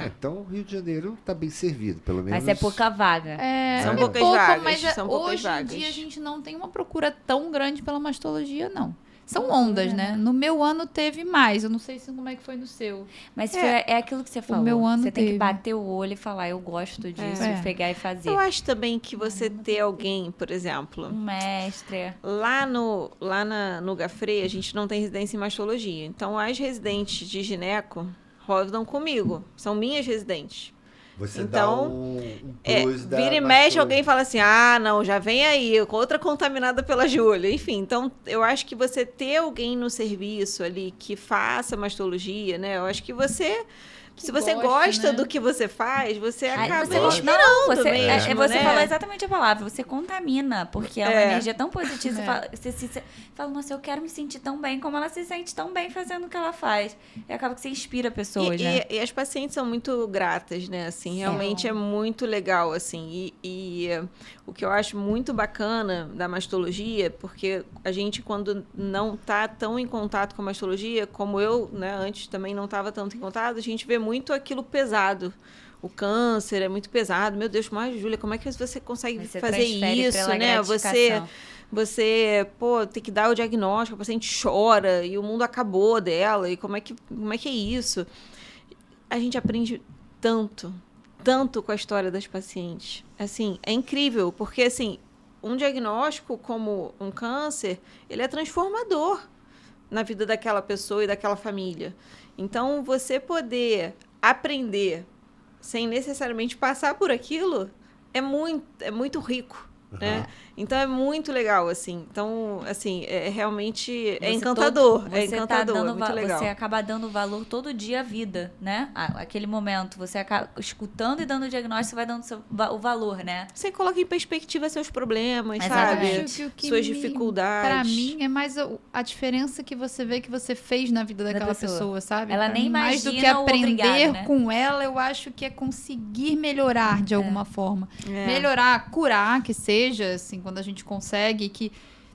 É. Então, o Rio de Janeiro está bem servido, pelo menos. Mas é pouca vaga. É, São é poucas pouco, vagas, mas são poucas hoje vagas. em dia a gente não tem uma procura tão grande pela mastologia, não. São ondas, né? No meu ano teve mais. Eu não sei como é que foi no seu. Mas É. é aquilo que você falou. meu ano você tem que teve. bater o olho e falar, eu gosto disso, É. e pegar e fazer. Eu acho também que você ter alguém, por exemplo, Um mestre. lá no Gafre, a gente não tem residência em mastologia. Então, as residentes de gineco rodam comigo. São minhas residentes. Você Então, dá um É, plus da vira e mexe, mastologia. alguém fala assim, ah, não, já vem aí, outra contaminada pela Júlia. Enfim, então, eu acho que você ter alguém no serviço ali que faça mastologia, né? Eu acho que você... Se você goste, gosta né? do que você faz, você Aí acaba você, inspirando não, você, mesmo, você né? falou exatamente a palavra, você contamina, porque é uma É. energia tão positiva. Você É. fala, você fala, nossa, eu quero me sentir tão bem como ela se sente tão bem fazendo o que ela faz. E acaba que você inspira pessoas, né? E as pacientes são muito gratas, né? Assim, realmente é muito legal, assim. O que eu acho muito bacana da mastologia, porque a gente, quando não está tão em contato com a mastologia, como eu, né, antes também não estava tanto em contato, a gente vê muito aquilo pesado. O câncer é muito pesado. Meu Deus, mas, Júlia, como é que você consegue Você fazer transfere isso, pela né? gratificação. Você, pô, tem que dar o diagnóstico, a paciente chora e o mundo acabou dela. E como é que é isso? A gente aprende tanto com a história das pacientes. Assim, é incrível, porque, assim, um diagnóstico como um câncer, ele é transformador na vida daquela pessoa e daquela família. Então, você poder aprender sem necessariamente passar por aquilo é muito rico, né? Então, é muito legal, assim. Então, assim, realmente é encantador. É encantador, é muito legal. Você acaba dando valor todo dia à vida, né? Aquele momento, você acaba escutando e dando o diagnóstico, você vai dando o valor, né? Você coloca em perspectiva seus problemas, Exatamente. sabe? Acho que o que Suas dificuldades. Pra mim, é mais a diferença que você vê que você fez na vida daquela pessoa, sabe? Ela Pra nem mim, mais do que imagina o aprender obrigado, né? com ela, eu acho que é conseguir melhorar de alguma forma. É. Melhorar, curar, que seja, assim, quando a gente consegue, que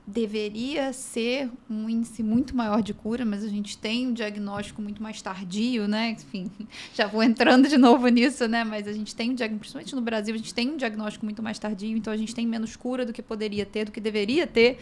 deveria ser um índice muito maior de cura, mas a gente tem um diagnóstico muito mais tardio, né? Enfim, já vou entrando de novo nisso, né? Mas a gente tem um diagnóstico, principalmente no Brasil, a gente tem um diagnóstico muito mais tardio, então a gente tem menos cura do que poderia ter, do que deveria ter,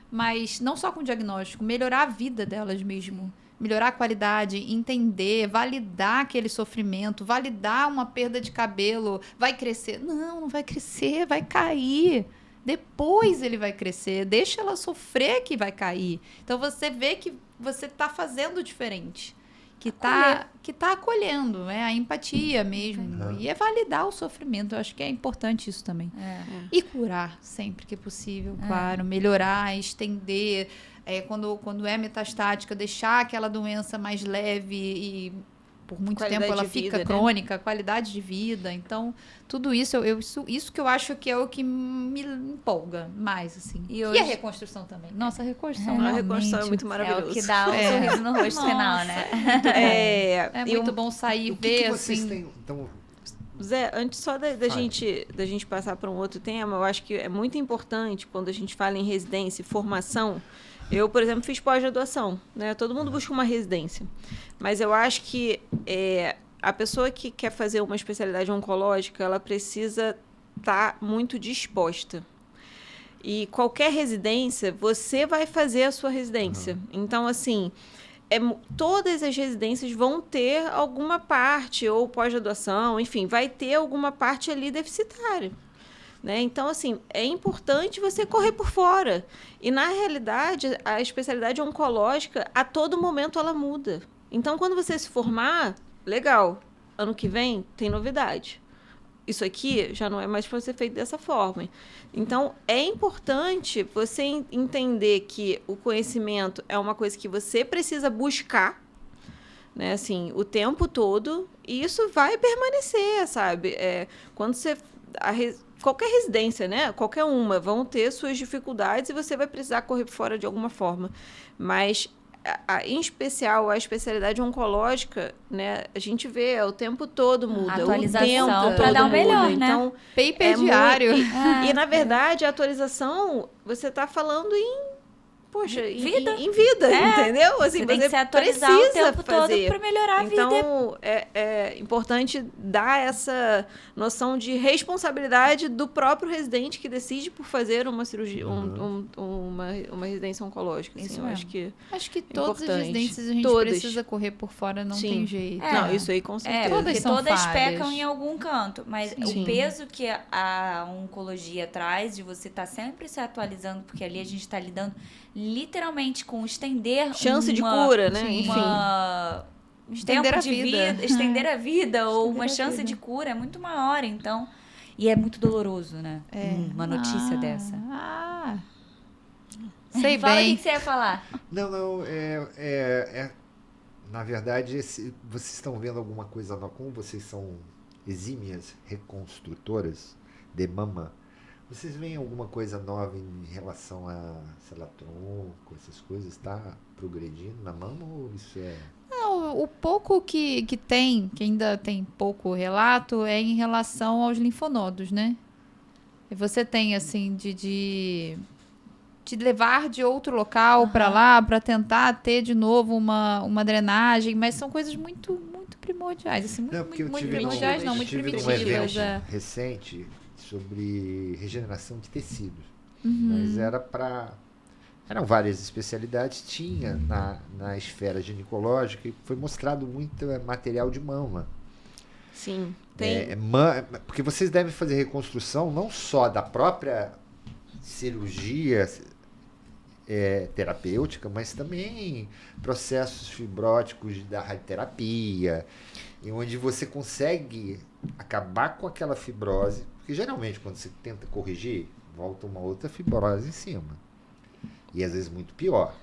mas não só com diagnóstico, melhorar a vida delas mesmo. Melhorar a qualidade, entender, validar aquele sofrimento, validar uma perda de cabelo. Vai crescer? Não vai crescer, vai cair. Depois ele vai crescer, deixa ela sofrer que vai cair. Então você vê que você está fazendo diferente, que tá acolhendo, é a empatia mesmo. E é validar o sofrimento, eu acho que é importante isso também. E curar sempre que possível, claro, melhorar, estender, quando é metastática, deixar aquela doença mais leve e por muito Qualidade tempo ela de fica vida, né? crônica, qualidade de vida. Então, tudo isso, isso que eu acho que é o que me empolga mais, assim. E E hoje- a reconstrução também. Nossa, a reconstrução A reconstrução é realmente muito É maravilhoso. o que dá um sorriso no rosto Nossa, final, né? É E muito bom sair e O que ver, vocês assim. têm? Então, Zé, antes só da Fale. gente passar para um outro tema, eu acho que é muito importante quando a gente fala em residência e formação. Eu, por exemplo, fiz pós-graduação, né? Todo mundo busca uma residência. Mas eu acho que a pessoa que quer fazer uma especialidade oncológica, ela precisa está muito disposta. E qualquer residência, você vai fazer a sua residência. Então, assim, todas as residências vão ter alguma parte, ou pós-graduação, enfim, vai ter alguma parte ali deficitária. Né? Então, assim, é importante você correr por fora. E, na realidade, a especialidade oncológica, a todo momento, ela muda. Então, quando você se formar, legal, ano que vem tem novidade. Isso aqui já não é mais para ser feito dessa forma. Então, é importante você entender que o conhecimento é uma coisa que você precisa buscar, né? Assim, o tempo todo, e isso vai permanecer, sabe? Quando você... Qualquer residência, né? Qualquer uma, vão ter suas dificuldades e você vai precisar correr fora de alguma forma. Mas, em especial, a especialidade oncológica, né? A gente vê, o tempo todo muda. Atualização para dar o melhor, né? Então, Paper diário. E, na verdade, a atualização, você está falando em... Poxa, vida. Em vida, entendeu? Assim, você tem que se atualizar o tempo todo para melhorar a vida. Então, é importante dar essa noção de responsabilidade do próprio residente que decide por fazer uma cirurgia, uma residência oncológica. Assim, eu acho que todas as residências a gente precisa correr por fora, não tem jeito. Não, isso aí com certeza. Todas pecam em algum canto, mas o peso que a oncologia traz de você estar sempre se atualizando, porque ali a gente está lidando literalmente com estender chance de cura, né? Estender a vida. Estender a vida ou uma chance de cura é muito maior, então. E é muito doloroso, né? Uma notícia dessa. Sei Fala bem. o que você ia falar. Não, na verdade, vocês estão vendo alguma coisa nova, como vocês são exímias reconstrutoras de mama, vocês veem alguma coisa nova em relação a, sei lá, tronco, essas coisas? Está progredindo na mama ou isso é... Não, o pouco que tem, que ainda tem pouco relato, é em relação aos linfonodos, né? E você tem, assim, de levar de outro local para lá, para tentar ter de novo uma drenagem, mas são coisas muito, muito primordiais, assim, muito primordiais, não, muito primitivas. Um evento recente sobre regeneração de tecidos, mas eram várias especialidades, tinha na esfera ginecológica e foi mostrado muito material de mama. Sim, tem. Porque vocês devem fazer reconstrução não só da própria cirurgia terapêutica, mas também processos fibróticos da radioterapia, em onde você consegue acabar com aquela fibrose, porque geralmente quando você tenta corrigir, volta uma outra fibrose em cima. E às vezes muito pior.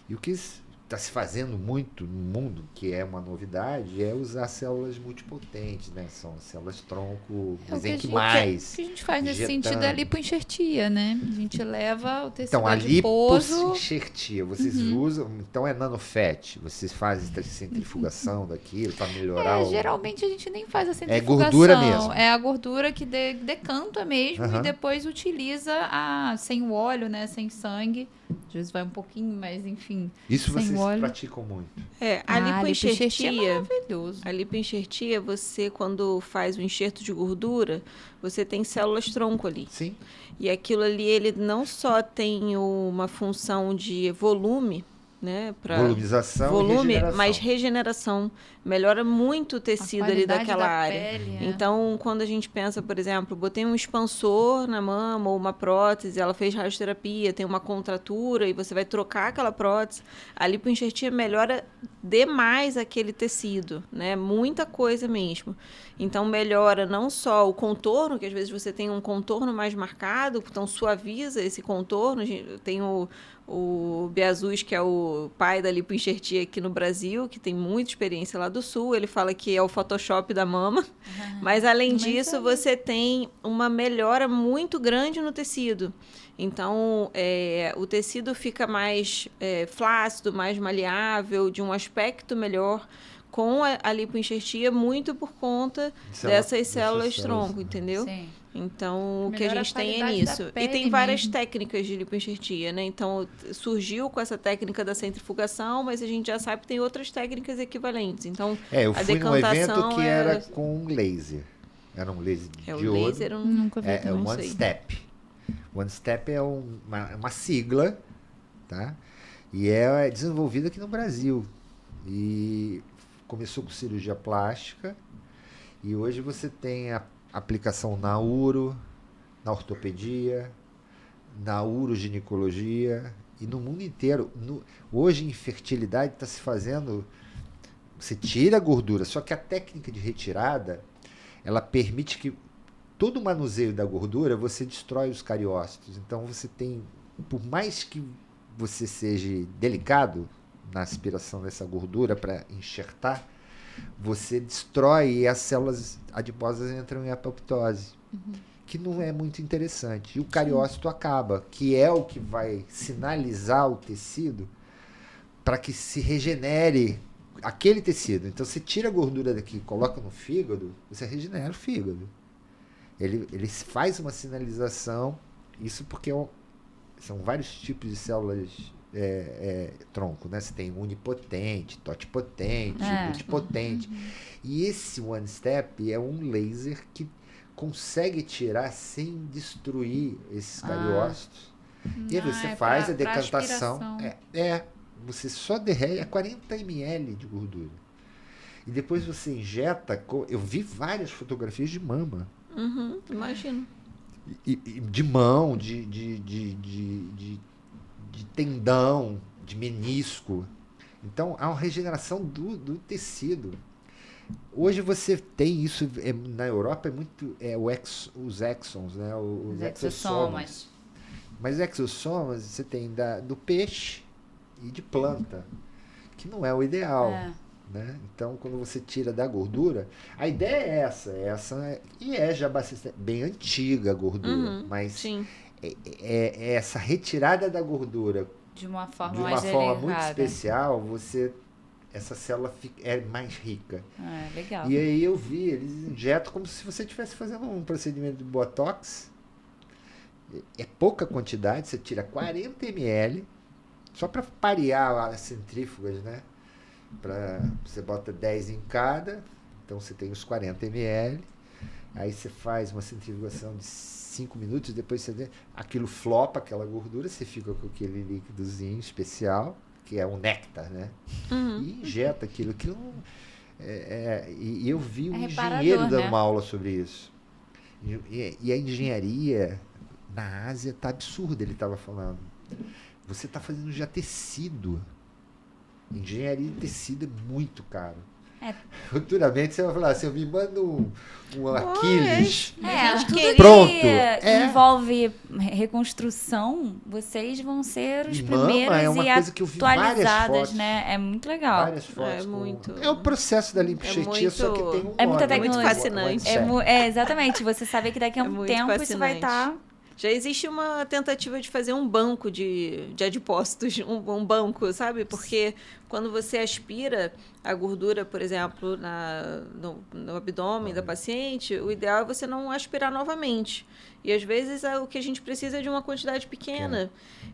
E o que está se fazendo muito no mundo, que é uma novidade, é usar células multipotentes, né? São células tronco mesenquimais. O que a gente faz nesse sentido é a lipoenxertia, né? A gente leva o tecido então, a adiposo... lipoenxertia, vocês usam... Então, é nanofat. Vocês fazem centrifugação daquilo para melhorar geralmente a gente nem faz a centrifugação. É gordura mesmo. É a gordura que decanta mesmo e depois utiliza sem o óleo, né? Sem sangue. Às vezes vai um pouquinho, mas enfim. Isso vocês óleo. praticam muito. A lipoenxertia é maravilhoso. A lipoenxertia, você quando faz o enxerto de gordura, você tem células tronco ali. Sim. E aquilo ali, ele não só tem uma função de volume, né, para volume, mas regeneração. Melhora muito o tecido ali daquela área. Pele, Então, quando a gente pensa, por exemplo, botei um expansor na mama ou uma prótese, ela fez radioterapia, tem uma contratura e você vai trocar aquela prótese, a lipoenxertia melhora demais aquele tecido, né? Muita coisa mesmo. Então, melhora não só o contorno, que às vezes você tem um contorno mais marcado, então suaviza esse contorno. Tem o Beazus, que é o pai da lipoenxertia aqui no Brasil, que tem muita experiência lá do Sul, ele fala que é o Photoshop da mama, mas além disso você tem uma melhora muito grande no tecido. Então, o tecido fica mais flácido, mais maleável, de um aspecto melhor, com a lipoenxertia, muito por conta dessas células tronco, entendeu? Sim. Então, o que a gente tem é nisso. E tem várias técnicas de lipoenxertia, né? Então, surgiu com essa técnica da centrifugação, mas a gente já sabe que tem outras técnicas equivalentes. Então, eu fui num evento que era com laser. Era um laser É o de ouro. laser, eu Nunca vi É também. o não One sei. Step. One Step é uma sigla, tá? E é desenvolvida aqui no Brasil. E começou com cirurgia plástica. E hoje você tem a aplicação na uro, na ortopedia, na uroginecologia e no mundo inteiro. Hoje, em fertilidade, está se fazendo... Você tira a gordura, só que a técnica de retirada, ela permite que todo o manuseio da gordura, você destrói os cariócitos. Então, você tem... Por mais que você seja delicado na aspiração dessa gordura para enxertar, você destrói e as células adiposas entram em apoptose, que não é muito interessante. E o cariócito acaba, que é o que vai sinalizar o tecido para que se regenere aquele tecido. Então, você tira a gordura daqui e coloca no fígado, você regenera o fígado. Ele faz uma sinalização, isso porque são vários tipos de células tronco, né? Você tem unipotente, totipotente, multipotente. E esse One Step é um laser que consegue tirar sem destruir esses cariócitos. E aí você é faz pra- a pra decantação. aspiração. Você só derrete 40 ml de gordura. E depois você injeta. Eu vi várias fotografias de mama. Uhum, imagino. E de mão, de tendão, de menisco. Então, há uma regeneração do tecido. Hoje você tem isso, na Europa é muito, os exons, né? Os exossomas. Mas exossomas você tem do peixe e de planta, que não é o ideal. Né? Então, quando você tira da gordura, a ideia é essa e é já bastante, bem antiga a gordura, mas Sim. é essa retirada da gordura De uma forma de uma mais forma muito delicada. especial, essa célula é mais rica. Legal. E aí eu vi, eles injetam como se você estivesse fazendo um procedimento de botox. É pouca quantidade, você tira 40 ml, só para parear as centrífugas, né? Você bota 10 em cada, então você tem os 40 ml, aí você faz uma centrifugação de 5 minutos, depois aquilo flopa, aquela gordura, você fica com aquele líquidozinho especial, que é um néctar, né? E injeta aquilo. E eu vi um engenheiro dando uma aula sobre isso. E a engenharia na Ásia tá absurda, ele estava falando. Você está fazendo já tecido. Engenharia de tecido é muito caro. Futuramente você vai falar assim, eu me mando um Aquiles. Tudo pronto. que envolve reconstrução, vocês vão ser os E mama primeiros é uma e coisa que eu vi várias atualizadas, fotos. né? É muito legal. Várias fotos. muito. É o processo da lipoxertia, só que tem um É muita nome. tecnologia. fascinante. Exatamente. Você saber que daqui a É um muito tempo isso vai fascinante. estar... Já existe uma tentativa de fazer um banco de adipócitos, um banco, sabe? Porque quando você aspira a gordura, por exemplo, no abdômen da paciente, o ideal é você não aspirar novamente. E às vezes o que a gente precisa é de uma quantidade pequena.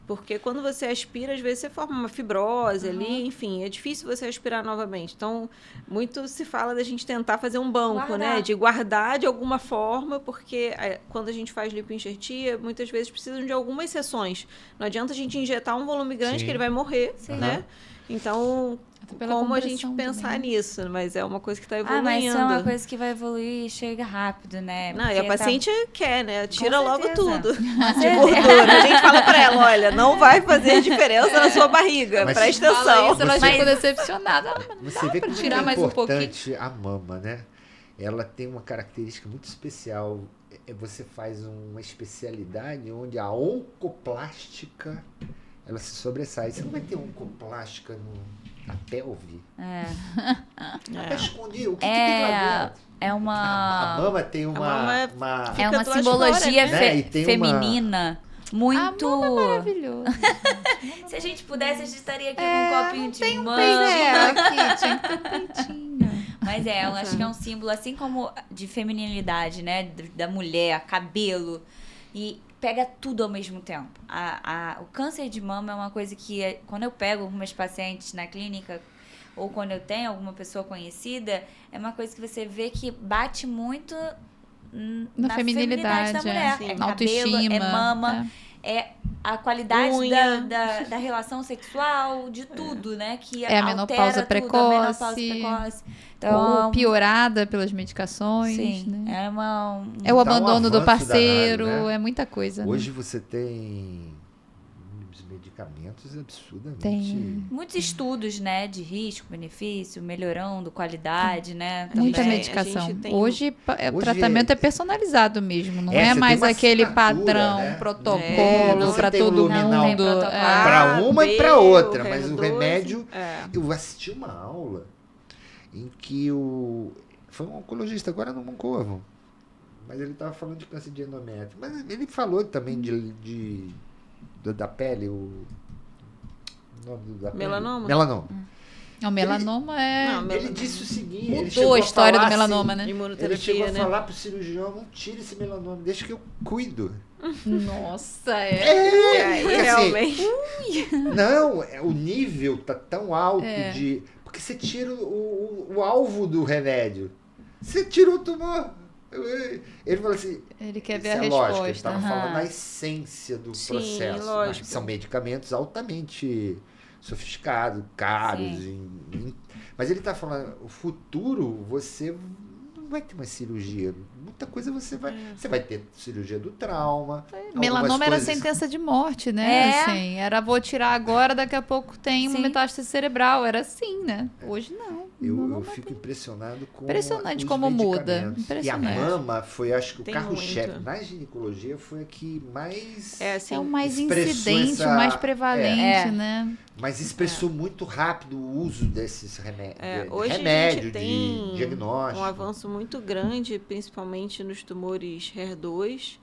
Porque quando você aspira, às vezes você forma uma fibrose ali, enfim, é difícil você aspirar novamente. Então, muito se fala da gente tentar fazer um banco, né? De guardar de alguma forma, porque quando a gente faz lipoenxertia, muitas vezes precisam de algumas sessões. Não adianta a gente injetar um volume grande, que ele vai morrer, né? Então, como a gente pensar nisso? Mas é uma coisa que está evoluindo. Mas isso é uma coisa que vai evoluir e chega rápido, né? Não, e a paciente quer, né? Tira Com logo certeza. tudo de gordura. A gente fala pra ela, olha, não vai fazer diferença na sua barriga, Mas presta Fala atenção. isso, ela ficou decepcionada. Você vê como tirar é mais um pouquinho. importante a mama, né? Ela tem uma característica muito especial. Você faz uma especialidade onde a oncoplástica ela se sobressai. Você não vai ter oncoplástica na pelve. Pra esconder o que tem lá dentro. É uma... A mama tem uma... É Fica uma do lado de simbologia fora, né? E tem feminina. Muito... A mama é maravilhoso. Se a gente pudesse, a gente estaria aqui com um copinho de mama. Aqui, tinha que ter um peitinho. Mas eu acho que é um símbolo, assim como de feminilidade, né? Da mulher, cabelo. E pega tudo ao mesmo tempo. O câncer de mama é uma coisa que, quando eu pego algumas pacientes na clínica, ou quando eu tenho alguma pessoa conhecida, é uma coisa que você vê que bate muito na feminilidade da mulher. Sim. É Na cabelo, autoestima. é mama, é a qualidade Unha. da relação sexual, de tudo, né? Que É a altera menopausa tudo, precoce. a menopausa precoce. Ou Então, piorada pelas medicações, sim, né? é uma... É o Dá um abandono do avanço parceiro, danado, né? é muita coisa. Hoje você tem uns medicamentos absurdamente. Tem. Muitos estudos, né? De risco, benefício, melhorando qualidade, né? Muita também. medicação. A gente tem- Hoje, o Hoje tratamento é personalizado mesmo, não É, é você tem mais uma aquele assinatura, padrão, né? protocolo Você para tem o todo luminal. Não tem mundo. protocolo. É. Para uma e para B, outra, o mas o HER2, remédio. é. Eu assisti uma aula em que foi um oncologista, agora no Moncorvo, mas ele estava falando de câncer de endométrio. Mas ele falou também da pele, o nome da pele? Melanoma? Melanoma. O melanoma é. Não, Ele melanoma. disse o seguinte: ele Mudou chegou a história falar do melanoma, assim, né? Ele Imunoterapia, chegou a né? falar pro cirurgião: não tire esse melanoma, deixa que eu cuido. Nossa, é. Porque, assim, Realmente. não, o nível tá tão alto É. de. Porque você tira o alvo do remédio. Você tira o tumor. Ele falou assim. Ele quer ver isso a é lógico, ele resposta. estava aham. falando da essência do Sim, processo. lógico. Mas são medicamentos altamente sofisticados, caros. Mas ele está falando, o futuro você não vai ter mais cirurgia. Muita coisa você vai ter cirurgia do trauma. Melanoma algumas era coisas- sentença de morte, né? É. Assim, era vou tirar agora, daqui a pouco tem uma Sim. metástase cerebral. Era assim, né? Hoje não. Eu Melanoma fico impressionado com Impressionante os como muda. medicamentos. Impressionante. E a mama foi, acho que o Tem carro-chefe muito. na ginecologia foi a que mais, É assim. é o mais expressou incidente, essa- o mais prevalente, É. né? mais expressou muito rápido o uso desses Hoje a remédio gente tem de diagnóstico. um avanço muito grande, principalmente nos tumores HER2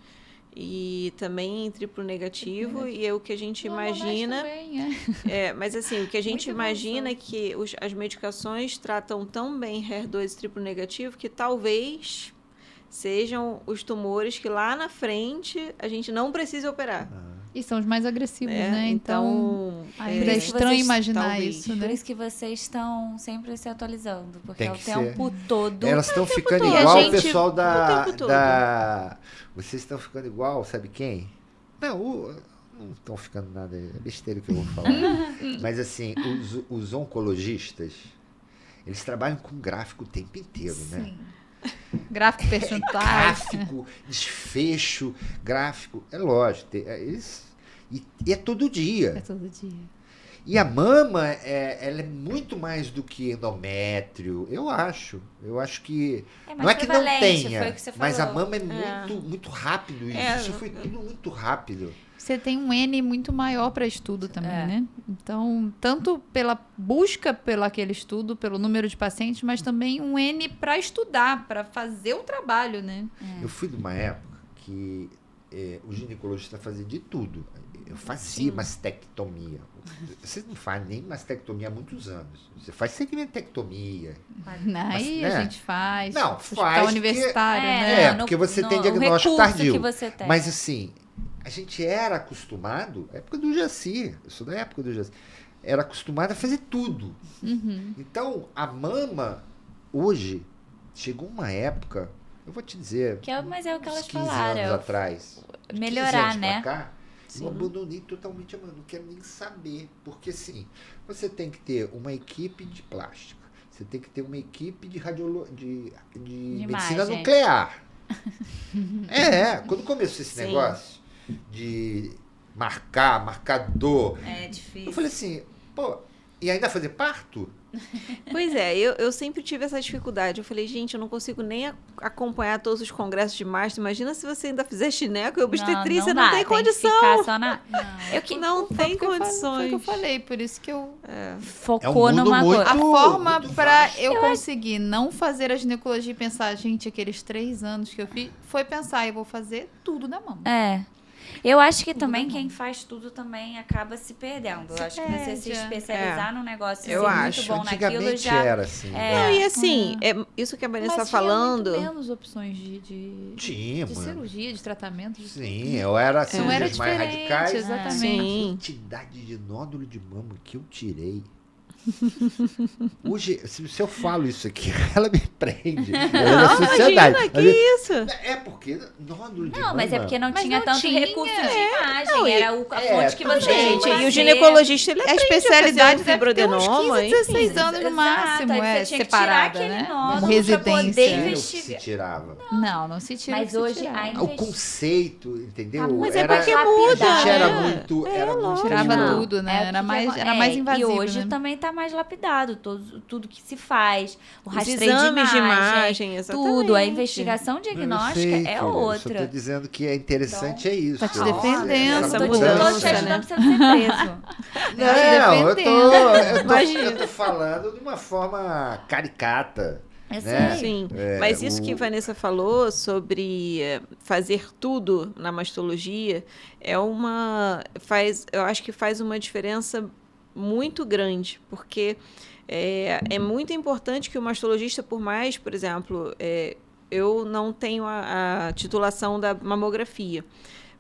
e também em triplo negativo. E é o que a gente imagina. Também, é. Mas assim, o que a gente Muito imagina é que as medicações tratam tão bem HER2 e triplo negativo que talvez sejam os tumores que lá na frente a gente não precise operar. E são os mais agressivos, né? Então, ainda por é isso que estranho vocês- imaginar talvez. isso, Por né? isso que vocês estão sempre se atualizando, porque Tem é o que tempo todo. Elas estão ficando todo. igual A o gente- pessoal o tempo todo. Vocês estão ficando igual, sabe quem? Não estão ficando nada, é besteira que eu vou falar. Mas assim, os oncologistas, eles trabalham com gráfico o tempo inteiro, né? Sim. Gráfico percentual. Gráfico, desfecho, gráfico. É lógico. E é todo dia. É todo dia. E a mama, ela é muito mais do que endométrio, eu acho. Eu acho que. É mais Não é que não prevalente, tenha, foi o que você mas a falou. mama é muito, muito rápido. Isso foi tudo muito rápido. Você tem um N muito maior para estudo também, É. né? Então, tanto pela busca pelo aquele estudo, pelo número de pacientes, mas também um N para estudar, para fazer o trabalho, né? Eu fui de uma época que o ginecologista fazia de tudo. Eu fazia mastectomia. Você não faz nem mastectomia há muitos anos. Você faz segmentectomia. Aí né? a gente faz. Não, hospital faz porque- universitário, É, né? É, porque você tem diagnóstico recurso tardio. que você tem. Mas assim, a gente era acostumado, época do Jaci, eu sou da época do Jaci, era acostumado a fazer tudo. Uhum. Então, a mama, hoje, chegou uma época, eu vou te dizer, Mas é o que uns elas 15 falaram. anos atrás, de 15 melhorar, anos né? pra cá, Sim. eu abandonei totalmente a mama, não quero nem saber. Porque, assim, você tem que ter uma equipe de plástica, você tem que ter uma equipe de medicina imagem. nuclear. Quando começou esse Sim. negócio de marcador, É eu difícil. falei assim, pô, e ainda fazer parto? Pois é, eu sempre tive essa dificuldade. Eu falei, gente, eu não consigo nem acompanhar todos os congressos de março. Imagina se você ainda fizer gineco e obstetrícia, não, dá, tem que condição. ficar só na... Eu que Não Foi tem o que eu falei- Foi o condições. que eu falei, por isso que eu... focou mundo numa muito- coisa. A forma muito para vasto. eu conseguir não fazer a ginecologia e pensar, gente, aqueles 3 anos que eu fiz, foi pensar, eu vou fazer tudo na mão. É. Eu acho que também quem faz tudo também acaba se perdendo. Eu acho que você se perde, é. especializar num negócio e Eu ser acho. muito bom naquilo Antigamente já... era assim. Não, e assim, isso que a Vanessa está Mas tinha falando. muito menos opções de Tinha, de mano. cirurgia, de tratamento. Sim, eu era assim, Não era mais diferente, radicais. exatamente. Sim. A quantidade de nódulo de mama que eu tirei. Se eu falo isso aqui, ela me prende. Ela é da sociedade. Imagina, que isso? É porque nódulo de Não, mas é mama- porque não Mas tinha não tanto tinha. recurso de imagem. Não, e- Era a fonte que você Gente, tinha e o pra ginecologista, ele A aprende especialidade a fazer um deve ter uns fibroadenoma, 15, 16 enfim. anos no Exato, máximo, aí é você tinha que tirar separada, aquele né? nódulo Como pra residência. poder Tira o que investigar. se tirava. Não, não se tira. Mas o que se hoje tirava. a O conceito, entendeu? Tá, mas é era, porque a muda, gente era né? muito. Era muito Tirava Não, tudo, né? é o Era que mais, que era é, mais invasivo, E hoje né? também tá mais lapidado, tudo que se faz, o Os rastreio exames de imagem, exatamente. tudo, a investigação diagnóstica Eu sei, é filha, eu só outra. tô dizendo que é interessante é isso. Tá te Essa defendendo, essa tô te mudança, ajudando né? pra você ser preso. Não, Imagina. eu tô falando de uma forma caricata. Eu né? sei. Sim, É, mas isso que o- Vanessa falou sobre fazer tudo na mastologia eu acho que faz uma diferença muito grande, porque é muito importante que o mastologista, por mais, por exemplo, eu não tenho a titulação da mamografia.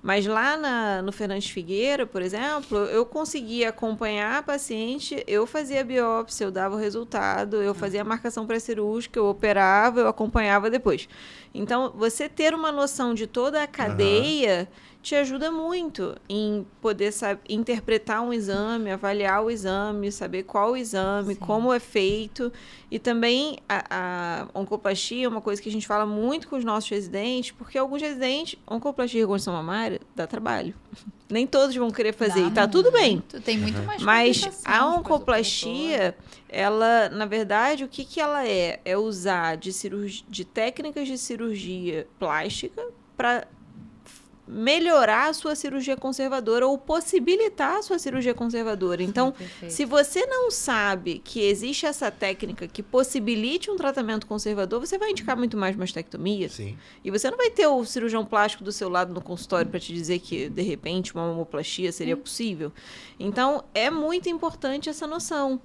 Mas lá no Fernandes Figueira, por exemplo, eu conseguia acompanhar a paciente, eu fazia a biópsia, eu dava o resultado, eu fazia a marcação pré-cirúrgica, eu operava, eu acompanhava depois. Então, você ter uma noção de toda a cadeia te ajuda muito em poder interpretar um exame, avaliar o exame, saber qual o exame, como é feito. E também a oncoplastia é uma coisa que a gente fala muito com os nossos residentes, porque alguns residentes, oncoplastia e reconstrução mamária dá trabalho. Nem todos vão querer fazer, e tá tudo bem. Tem muito mais Mas complicações a pós-operatórias. oncoplastia, ela, na verdade, o que ela é? É usar de técnicas de cirurgia plástica para melhorar a sua cirurgia conservadora ou possibilitar a sua cirurgia conservadora. Então, perfeito. se você não sabe que existe essa técnica que possibilite um tratamento conservador, você vai indicar muito mais mastectomia. Sim. E você não vai ter o cirurgião plástico do seu lado no consultório para te dizer que, de repente, uma mamoplastia seria possível. Então, é muito importante essa noção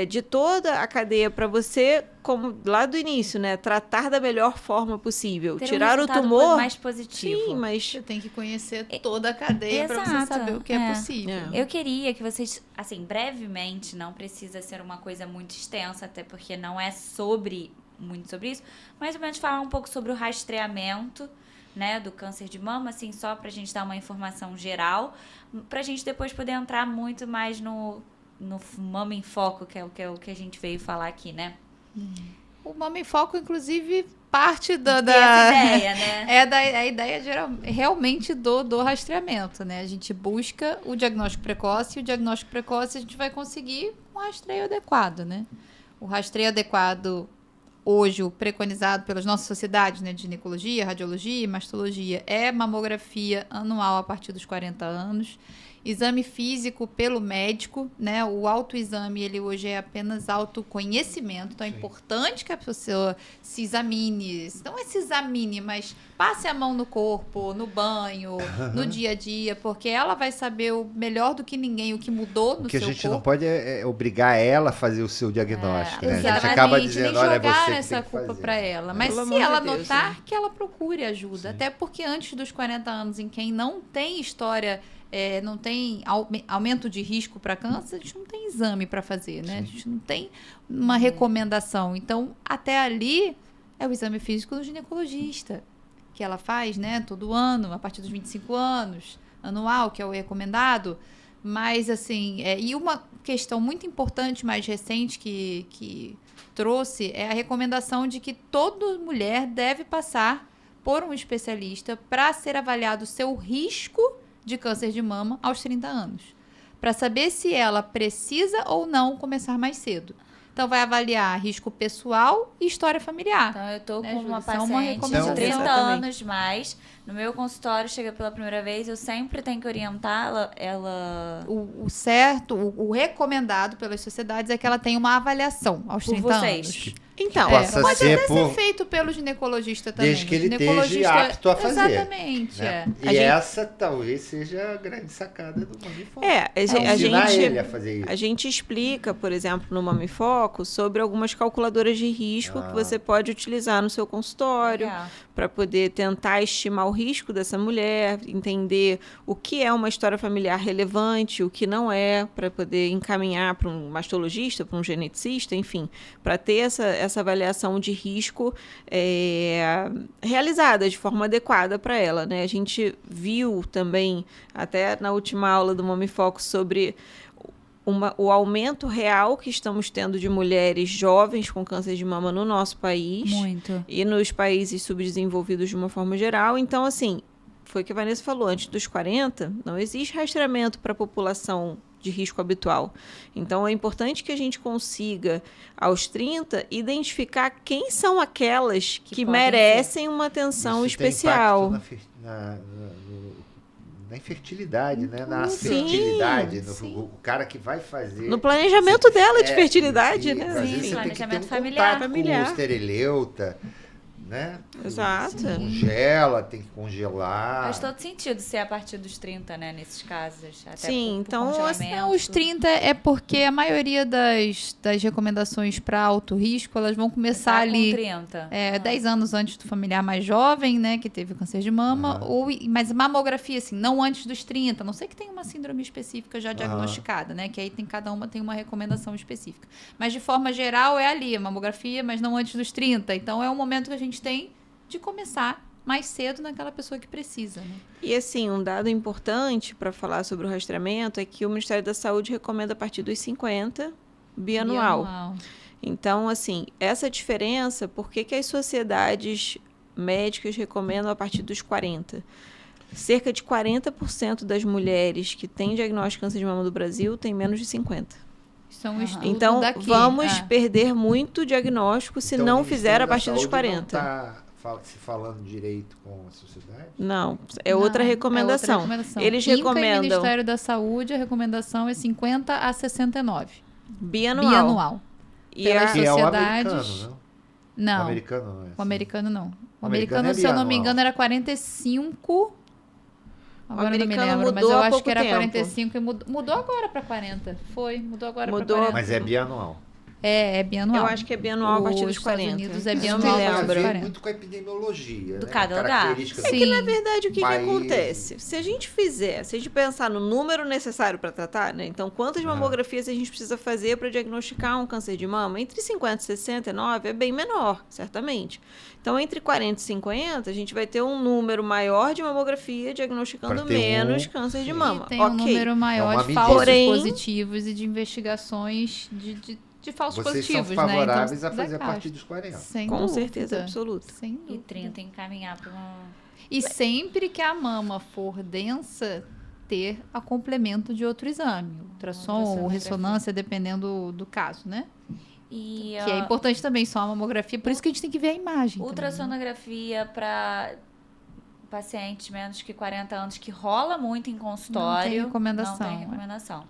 de toda a cadeia para você, como lá do início, né? Tratar da melhor forma possível. Ter um Tirar o resultado tumor. mais positivo. Sim, mas Você tem que conhecer toda a cadeia para você Exato, saber o que é possível. É. Eu queria que vocês, assim, brevemente, não precisa ser uma coisa muito extensa, até porque não é muito sobre isso, mais ou menos falar um pouco sobre o rastreamento, né, do câncer de mama, assim, só pra gente dar uma informação geral, pra gente depois poder entrar muito mais no Mama em Foco, que é o que a gente veio falar aqui, né? O Mama em Foco, inclusive, parte da Essa ideia, né? é a ideia realmente do rastreamento, né? A gente busca o diagnóstico precoce e o diagnóstico precoce a gente vai conseguir um rastreio adequado, né? O rastreio adequado hoje, o preconizado pelas nossas sociedades, né, de ginecologia, radiologia e mastologia, é mamografia anual a partir dos 40 anos. Exame físico pelo médico, né? O autoexame, ele hoje é apenas autoconhecimento, então é importante que a pessoa se examine. Não é se examine, mas passe a mão no corpo, no banho, no dia a dia, porque ela vai saber melhor do que ninguém o que mudou no O que a seu gente corpo. não pode é obrigar ela a fazer o seu diagnóstico, né? A gente Exatamente, acaba nem dizendo, olha, jogar você que essa tem que culpa fazer. para ela. Mas Pelo se amor ela de Deus, notar, né? que ela procure ajuda. Até porque antes dos 40 anos, em quem não tem história, não tem aumento de risco para câncer, a gente não tem exame para fazer, né? A gente não tem uma recomendação. Então, até ali, é o exame físico do ginecologista, que ela faz, né, todo ano, a partir dos 25 anos, anual, que é o recomendado. Mas, assim, e uma questão muito importante, mais recente, que trouxe, é a recomendação de que toda mulher deve passar por um especialista para ser avaliado o seu risco de câncer de mama aos 30 anos. Para saber se ela precisa ou não começar mais cedo. Então, vai avaliar risco pessoal e história familiar. Então, eu tô Né, com uma Júlia? São uma paciente de recomendação. 30 Exatamente. anos mais. No meu consultório, chega pela primeira vez, eu sempre tenho que orientar ela O certo, o recomendado pelas sociedades é que ela tenha uma avaliação aos por 30 vocês. anos. Então, possa pode ser até por... ser feito pelo ginecologista também. Desde que ele Ginecologista- esteja apto a fazer. Exatamente. né? A E gente- essa talvez seja a grande sacada do Mami Foco. a Ensinar gente... ele a fazer isso. A gente explica, por exemplo, no Mami Foco, sobre algumas calculadoras de risco que você pode utilizar no seu consultório Legal. para poder tentar estimar o risco dessa mulher, entender o que é uma história familiar relevante, o que não é, para poder encaminhar para um mastologista, para um geneticista, enfim, para ter essa avaliação de risco realizada de forma adequada para ela, né? A gente viu também, até na última aula do Mami Foco, sobre o aumento real que estamos tendo de mulheres jovens com câncer de mama no nosso país Muito. e nos países subdesenvolvidos de uma forma geral. Então, assim, foi o que a Vanessa falou, antes dos 40, não existe rastreamento para a população de risco habitual. Então, é importante que a gente consiga, aos 30, identificar quem são aquelas que podem merecem uma atenção Isso tem especial. impacto na infertilidade, né? Na Sim, fertilidade. sim. O cara que vai fazer... No planejamento dela de fertilidade, e, né? Às vezes Sim, você tem que ter um planejamento contato familiar. Familiar. com o estereleuta, né? Exato. Você congela, tem que congelar. Faz todo sentido ser a partir dos 30, né? Nesses casos. Até Sim, então, congelamento. Não, os 30 é porque a maioria das recomendações para alto risco, elas vão começar Tá ali com 30. 10 anos antes do familiar mais jovem, né, que teve câncer de mama, mas mamografia, assim, não antes dos 30, a não sei que tem uma síndrome específica já diagnosticada, né, que aí cada uma tem uma recomendação específica. Mas, de forma geral, é ali, a mamografia, mas não antes dos 30. Então, é um momento que a gente tem de começar mais cedo naquela pessoa que precisa, né? E assim, um dado importante para falar sobre o rastreamento é que o Ministério da Saúde recomenda a partir dos 50 bianual. Então, assim, essa diferença, por que as sociedades médicas recomendam a partir dos 40? Cerca de 40% das mulheres que têm diagnóstico de câncer de mama do Brasil têm menos de 50. Isso é um estudo Então, daqui. vamos perder muito diagnóstico se Então, não o fizer Ministério a da partir dos Saúde 40. Não está se falando direito com a sociedade? Não, é outra recomendação. Eles INCA e recomendam Ministério da Saúde, a recomendação é 50 a 69. bianual. Bianual. E Pelas a- Que é o sociedades- americano, não? Não, O americano não é. o americano não. O O americano americano, é se eu não me bianual. engano, era 45. Agora eu não me americano lembro, mas mudou eu há acho pouco que era tempo. 45 e mudou agora para 40. Mudou agora para Mudou. 40. Mas é bianual. É bianual. Eu acho que é bianual a partir Os dos 40. Estados Unidos é Eu bianual não a me partir Tem a dos lembro. ver 40. muito com a epidemiologia. Do né? cada lugar. Características Sim. do- Na verdade, o que país. acontece? Se a gente pensar no número necessário para tratar, né? Então, quantas mamografias a gente precisa fazer para diagnosticar um câncer de mama? Entre 50 e 69 é bem menor, certamente. Então, entre 40 e 50, a gente vai ter um número maior de mamografia diagnosticando Pra ter menos um- câncer de sim. mama. E tem um número maior É uma de medida. falsos Porém- positivos e de investigações de falsos Vocês são positivos, né? favoráveis Então, a fazer a decaixa. partir dos 40. Sem Com dúvida. certeza absoluta. Sem dúvida. E 30 encaminhar para uma... E sempre que a mama for densa, ter a complemento de outro exame. Ultrassom ou Ultrassonografia. ressonância, dependendo do caso, né? E Que é importante também só a mamografia, por isso que a gente tem que ver a imagem. também, né? ultrassonografia para pacientes menos que 40 anos que rola muito em consultório. Não tem recomendação, Não tem recomendação.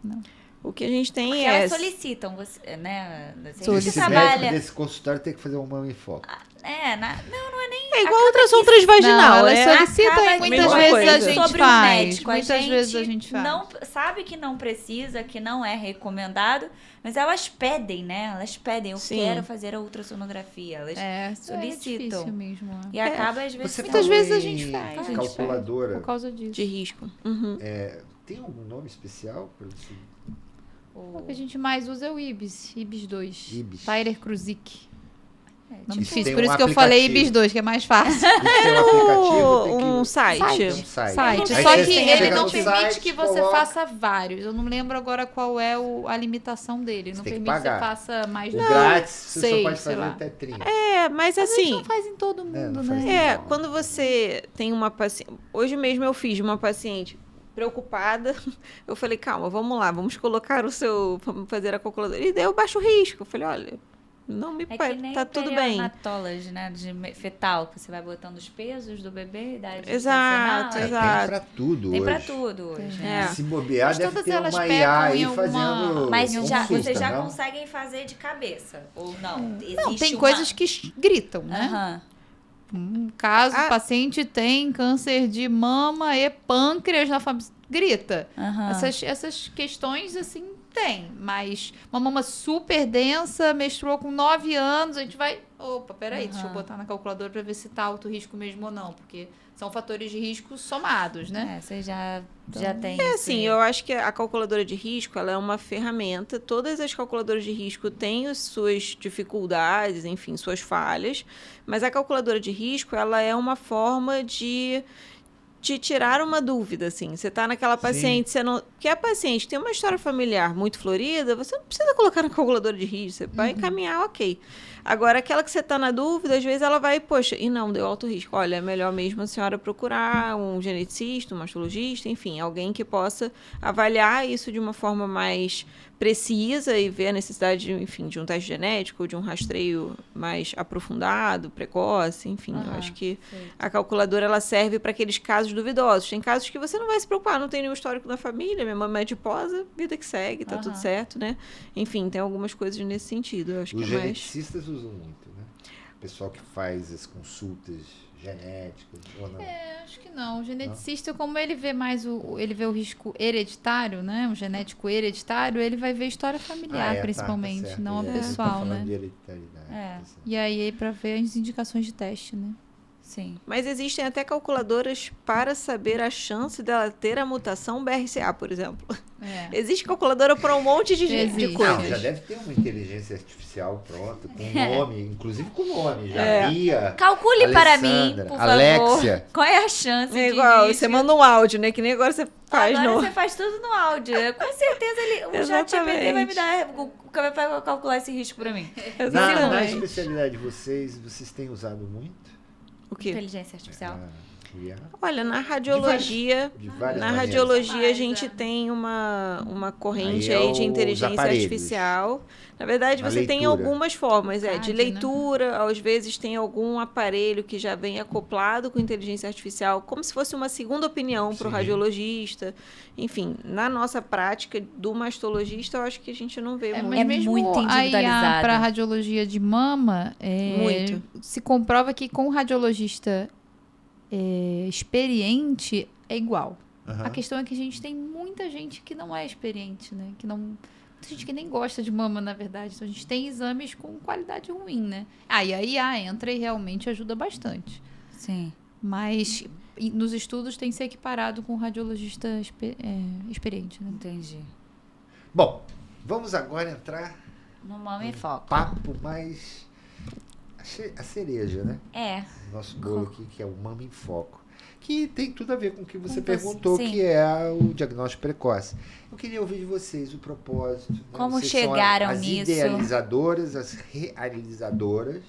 O que a gente tem Porque é... elas solicitam, você, né? Você Esse Solicitam. médico trabalha... desse consultório tem que fazer um mama em foco. Não é nem... É igual ultrassom transvaginal, Não, né? ela solicita Acaba e muitas mesma vezes coisa. a gente sobre o faz. médico. Muitas vezes a gente faz. Não, sabe que não precisa, que não é recomendado, mas elas pedem, né? Elas pedem, eu Sim. quero fazer a ultrassonografia. Elas É solicitam. difícil mesmo. E acaba, às vezes, Você Muitas falou vezes a em gente faz, a gente calculadora. Por causa disso. De risco. Uhum. Tem algum nome especial para esse O que a gente mais usa é o IBIS 2. IBIS? Tyler Kruzik. Nome Isso difícil, tem por um isso que eu falei aplicativo. IBIS 2, que é mais fácil. Isso é um aplicativo? Tem que... Um site. Tem um site. Site. Aí Só você que chega ele no não permite site, que você coloca- faça vários. Eu não lembro agora qual é a limitação dele. Não tem que permite que você pagar. faça mais O de grátis, você sei, só pode sei fazer lá. até 30. Mas Mas a gente assim... não faz em todo mundo, não faz né? não. Quando você tem uma paciente... Hoje mesmo eu fiz uma paciente preocupada. Eu falei, calma, vamos lá, vamos colocar vamos fazer a calculadora. E deu baixo risco. Eu falei, olha, não me É que parece, nem tá tudo bem. perionatolas, né, de fetal, que você vai botando os pesos do bebê, idade Exato, gestacional, exato. Tem pra tudo Tem hoje. pra tudo hoje, É. né? Se bobear, Mas deve todas ter elas uma pecam IA aí em alguma- fazendo Mas consulta, vocês já não? conseguem fazer de cabeça, ou não? Não, Existe tem uma- coisas que gritam, né? Aham. Caso Ah. o paciente tem câncer de mama e pâncreas na família, grita. Aham. Essas questões, assim, tem. Mas uma mama super densa, menstruou com 9 anos, a gente vai... Opa, peraí, deixa eu botar na calculadora pra ver se tá alto risco mesmo ou não. Porque são fatores de risco somados, né? É, você já tem É esse- assim, eu acho que a calculadora de risco, ela é uma ferramenta. Todas as calculadoras de risco têm as suas dificuldades, enfim, suas falhas. Mas a calculadora de risco, ela é uma forma de tirar uma dúvida, assim. Você tá naquela paciente, você não... Porque a paciente tem uma história familiar muito florida, você não precisa colocar na calculadora de risco, você vai encaminhar, ok. Agora, aquela que você tá na dúvida, às vezes ela vai, poxa, e não, deu alto risco. Olha, é melhor mesmo a senhora procurar um geneticista, um mastologista, enfim, alguém que possa avaliar isso de uma forma mais precisa e ver a necessidade, enfim, de um teste genético, de um rastreio mais aprofundado, precoce, enfim. Eu acho que a calculadora, ela serve para aqueles casos duvidosos. Tem casos que você não vai se preocupar, não tem nenhum histórico na família, minha mãe é adiposa, vida que segue, tá tudo certo, né? Enfim, tem algumas coisas nesse sentido. Eu acho Os que é mais... geneticistas usam muito, né? O pessoal que faz as consultas genéticas, ou não? Acho que não. O geneticista, como ele vê mais ele vê o risco hereditário, né? O genético hereditário, ele vai ver história familiar, principalmente, certo. não a Tá pessoal, falando né? de hereditariedade, É. tá certo. E aí, pra ver as indicações de teste, né? Sim. Mas existem até calculadoras para saber a chance dela ter a mutação BRCA, por exemplo. Existe calculadora para um monte de Existe. coisas. Não, já deve ter uma inteligência artificial pronta, com nome, inclusive com nome já. Mia, Calcule para mim, Alessandra, por Alexia. favor. Qual é a chance É de igual, risco? você manda um áudio, né? Que nem agora você faz Agora no... você faz tudo no áudio. Com certeza o ChatGPT vai me dar, vai calcular esse risco para mim. Na Exatamente. especialidade de vocês têm usado muito? O quê? Inteligência artificial. IA? Olha, na radiologia, De várias na maneiras. radiologia a gente tem uma corrente Aí é aí de os inteligência aparelhos. artificial. Na verdade, Na você tem leitura. algumas formas, de CAD, né? leitura, às vezes tem algum aparelho que já vem acoplado com inteligência artificial, como se fosse uma segunda opinião para o Sim. radiologista. Enfim, na nossa prática do mastologista, eu acho que a gente não vê muito. Mas É mesmo muito a IA individualizado. para radiologia de mama, Muito. se comprova que com o radiologista experiente é igual. Aham. A questão é que a gente tem muita gente que não é experiente, né? Muita gente que nem gosta de mama, na verdade. Então a gente tem exames com qualidade ruim, né? E a IA entra e realmente ajuda bastante. Sim. Mas nos estudos tem que ser equiparado com o radiologista experiente, né? Entendi. Bom, vamos agora entrar No Mama e Foco. papo mais... A cereja, né? É. Nosso bolo aqui, que é o Mama em Foco. Que tem tudo a ver com o que você Com perguntou, sim. que é o diagnóstico precoce. Eu queria ouvir de vocês o propósito. Né? Como Vocês são chegaram as nisso? idealizadoras, as realizadoras.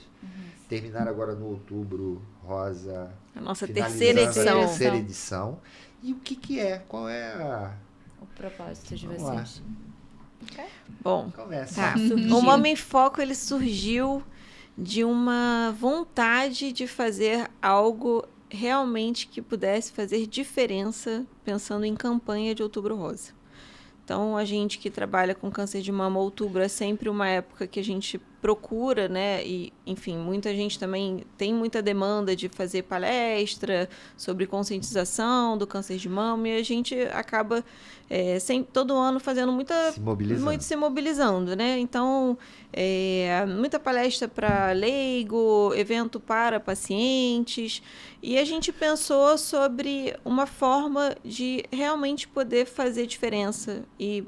Terminaram agora no Outubro Rosa. A nossa finalizando terceira a edição. terceira edição. E o que é? Qual é a... O propósito de Vamos lá. vocês. Bom, Começa. tá. Surgiu. O Mama em Foco, ele surgiu de uma vontade de fazer algo realmente que pudesse fazer diferença pensando em campanha de Outubro Rosa. Então, a gente que trabalha com câncer de mama, outubro é sempre uma época que a gente procura, né? E, enfim, muita gente também tem muita demanda de fazer palestra sobre conscientização do câncer de mama e a gente acaba todo ano fazendo muito se mobilizando, né? Então, muita palestra para leigo, evento para pacientes, e a gente pensou sobre uma forma de realmente poder fazer diferença e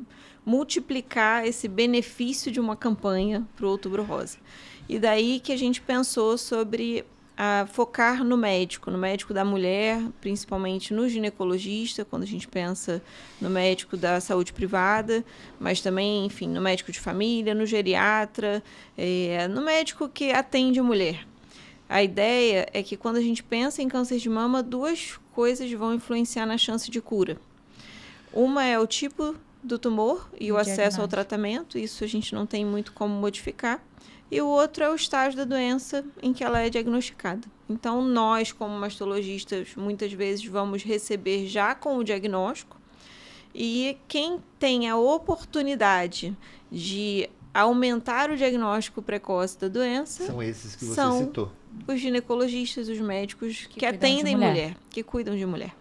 multiplicar esse benefício de uma campanha para o Outubro Rosa. E daí que a gente pensou sobre focar no médico da mulher, principalmente no ginecologista, quando a gente pensa no médico da saúde privada, mas também, enfim, no médico de família, no geriatra, no médico que atende a mulher. A ideia é que quando a gente pensa em câncer de mama, duas coisas vão influenciar na chance de cura. Uma é o tipo do tumor e o acesso ao tratamento, isso a gente não tem muito como modificar. e o outro é o estágio da doença em que ela é diagnosticada. Então, nós, como mastologistas, muitas vezes vamos receber já com o diagnóstico, e quem tem a oportunidade de aumentar o diagnóstico precoce da doença São esses que você são citou. os ginecologistas, os médicos que cuidam de atendem mulher. que cuidam de mulher.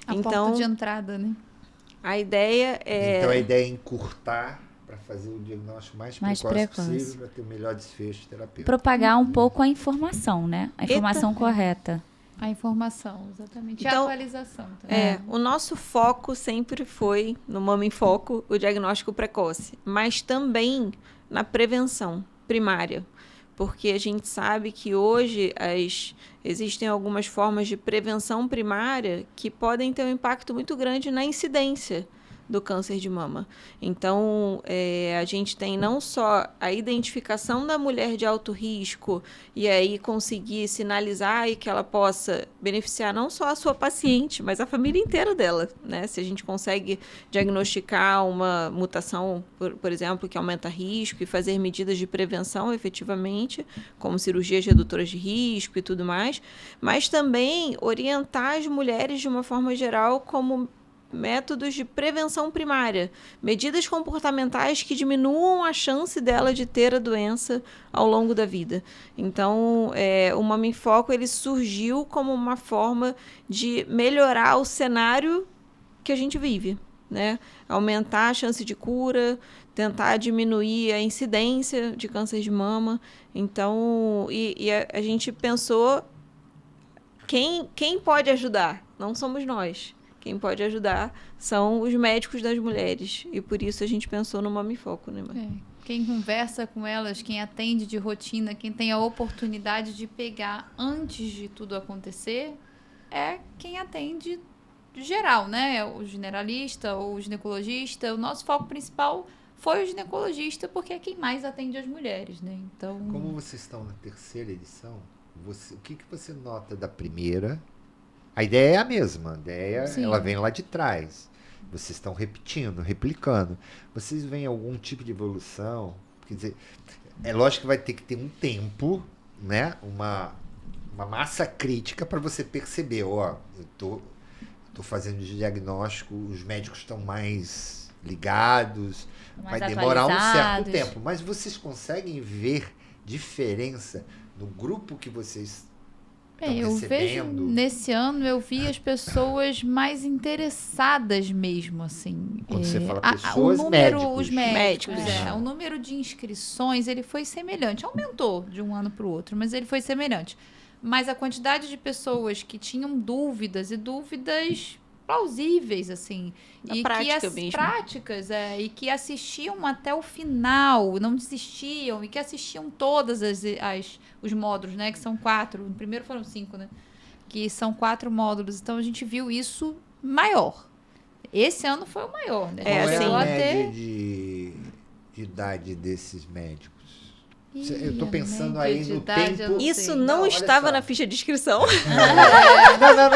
A Então, porta de entrada, né? a ideia é... Então a ideia é encurtar para fazer o diagnóstico mais precoce precoce. possível, para ter o melhor desfecho terapêutico. Propagar um pouco a informação, né? A informação correta. A informação, exatamente. E Então, a atualização também. o nosso foco sempre foi, no Mama em Foco, o diagnóstico precoce, mas também na prevenção primária, porque a gente sabe que hoje existem algumas formas de prevenção primária que podem ter um impacto muito grande na incidência do câncer de mama. Então, a gente tem não só a identificação da mulher de alto risco e aí conseguir sinalizar e que ela possa beneficiar não só a sua paciente, mas a família inteira dela, né? Se a gente consegue diagnosticar uma mutação, por exemplo, que aumenta risco e fazer medidas de prevenção efetivamente, como cirurgias redutoras de risco e tudo mais, mas também orientar as mulheres de uma forma geral como métodos de prevenção primária, medidas comportamentais que diminuam a chance dela de ter a doença ao longo da vida. Então, o Mama em Foco ele surgiu como uma forma de melhorar o cenário que a gente vive, né? Aumentar a chance de cura, tentar diminuir a incidência de câncer de mama. Então, a gente pensou quem pode ajudar? Não somos nós. Quem pode ajudar são os médicos das mulheres. E por isso a gente pensou no Mama em Foco, né, mãe? Quem conversa com elas, quem atende de rotina, quem tem a oportunidade de pegar antes de tudo acontecer, é quem atende geral, né? O generalista ou o ginecologista. O nosso foco principal foi o ginecologista, porque é quem mais atende as mulheres, né? Então, Como vocês estão na terceira edição, o que você nota da primeira? A ideia é a mesma, a ideia Sim. ela vem lá de trás. Vocês estão repetindo, replicando. Vocês veem algum tipo de evolução? Quer dizer, é lógico que vai ter que ter um tempo, né? Uma massa crítica para você perceber, eu tô fazendo diagnóstico, os médicos estão mais ligados, Mais vai demorar um certo atualizados. tempo. Mas vocês conseguem ver diferença no grupo que vocês estão eu vejo recebendo? nesse ano eu vi as pessoas mais interessadas mesmo, assim. Quando você fala o pessoas, número, médicos. os médicos, Médicos. o número de inscrições, ele foi semelhante, aumentou de um ano para o outro, mas ele foi semelhante. Mas a quantidade de pessoas que tinham dúvidas e dúvidas plausíveis, assim, Da e prática que as mesmo. práticas, e que assistiam até o final, não desistiam, e que assistiam todas os módulos, né, que são 4, no primeiro foram 5, né, que são 4 módulos, então a gente viu isso maior. Esse ano foi o maior, né? Qual É, é assim, a a média ter... de idade desses médicos? Ih, Eu tô a pensando média aí de no idade, eu tempo. sei. Isso não olha estava só. na ficha de inscrição.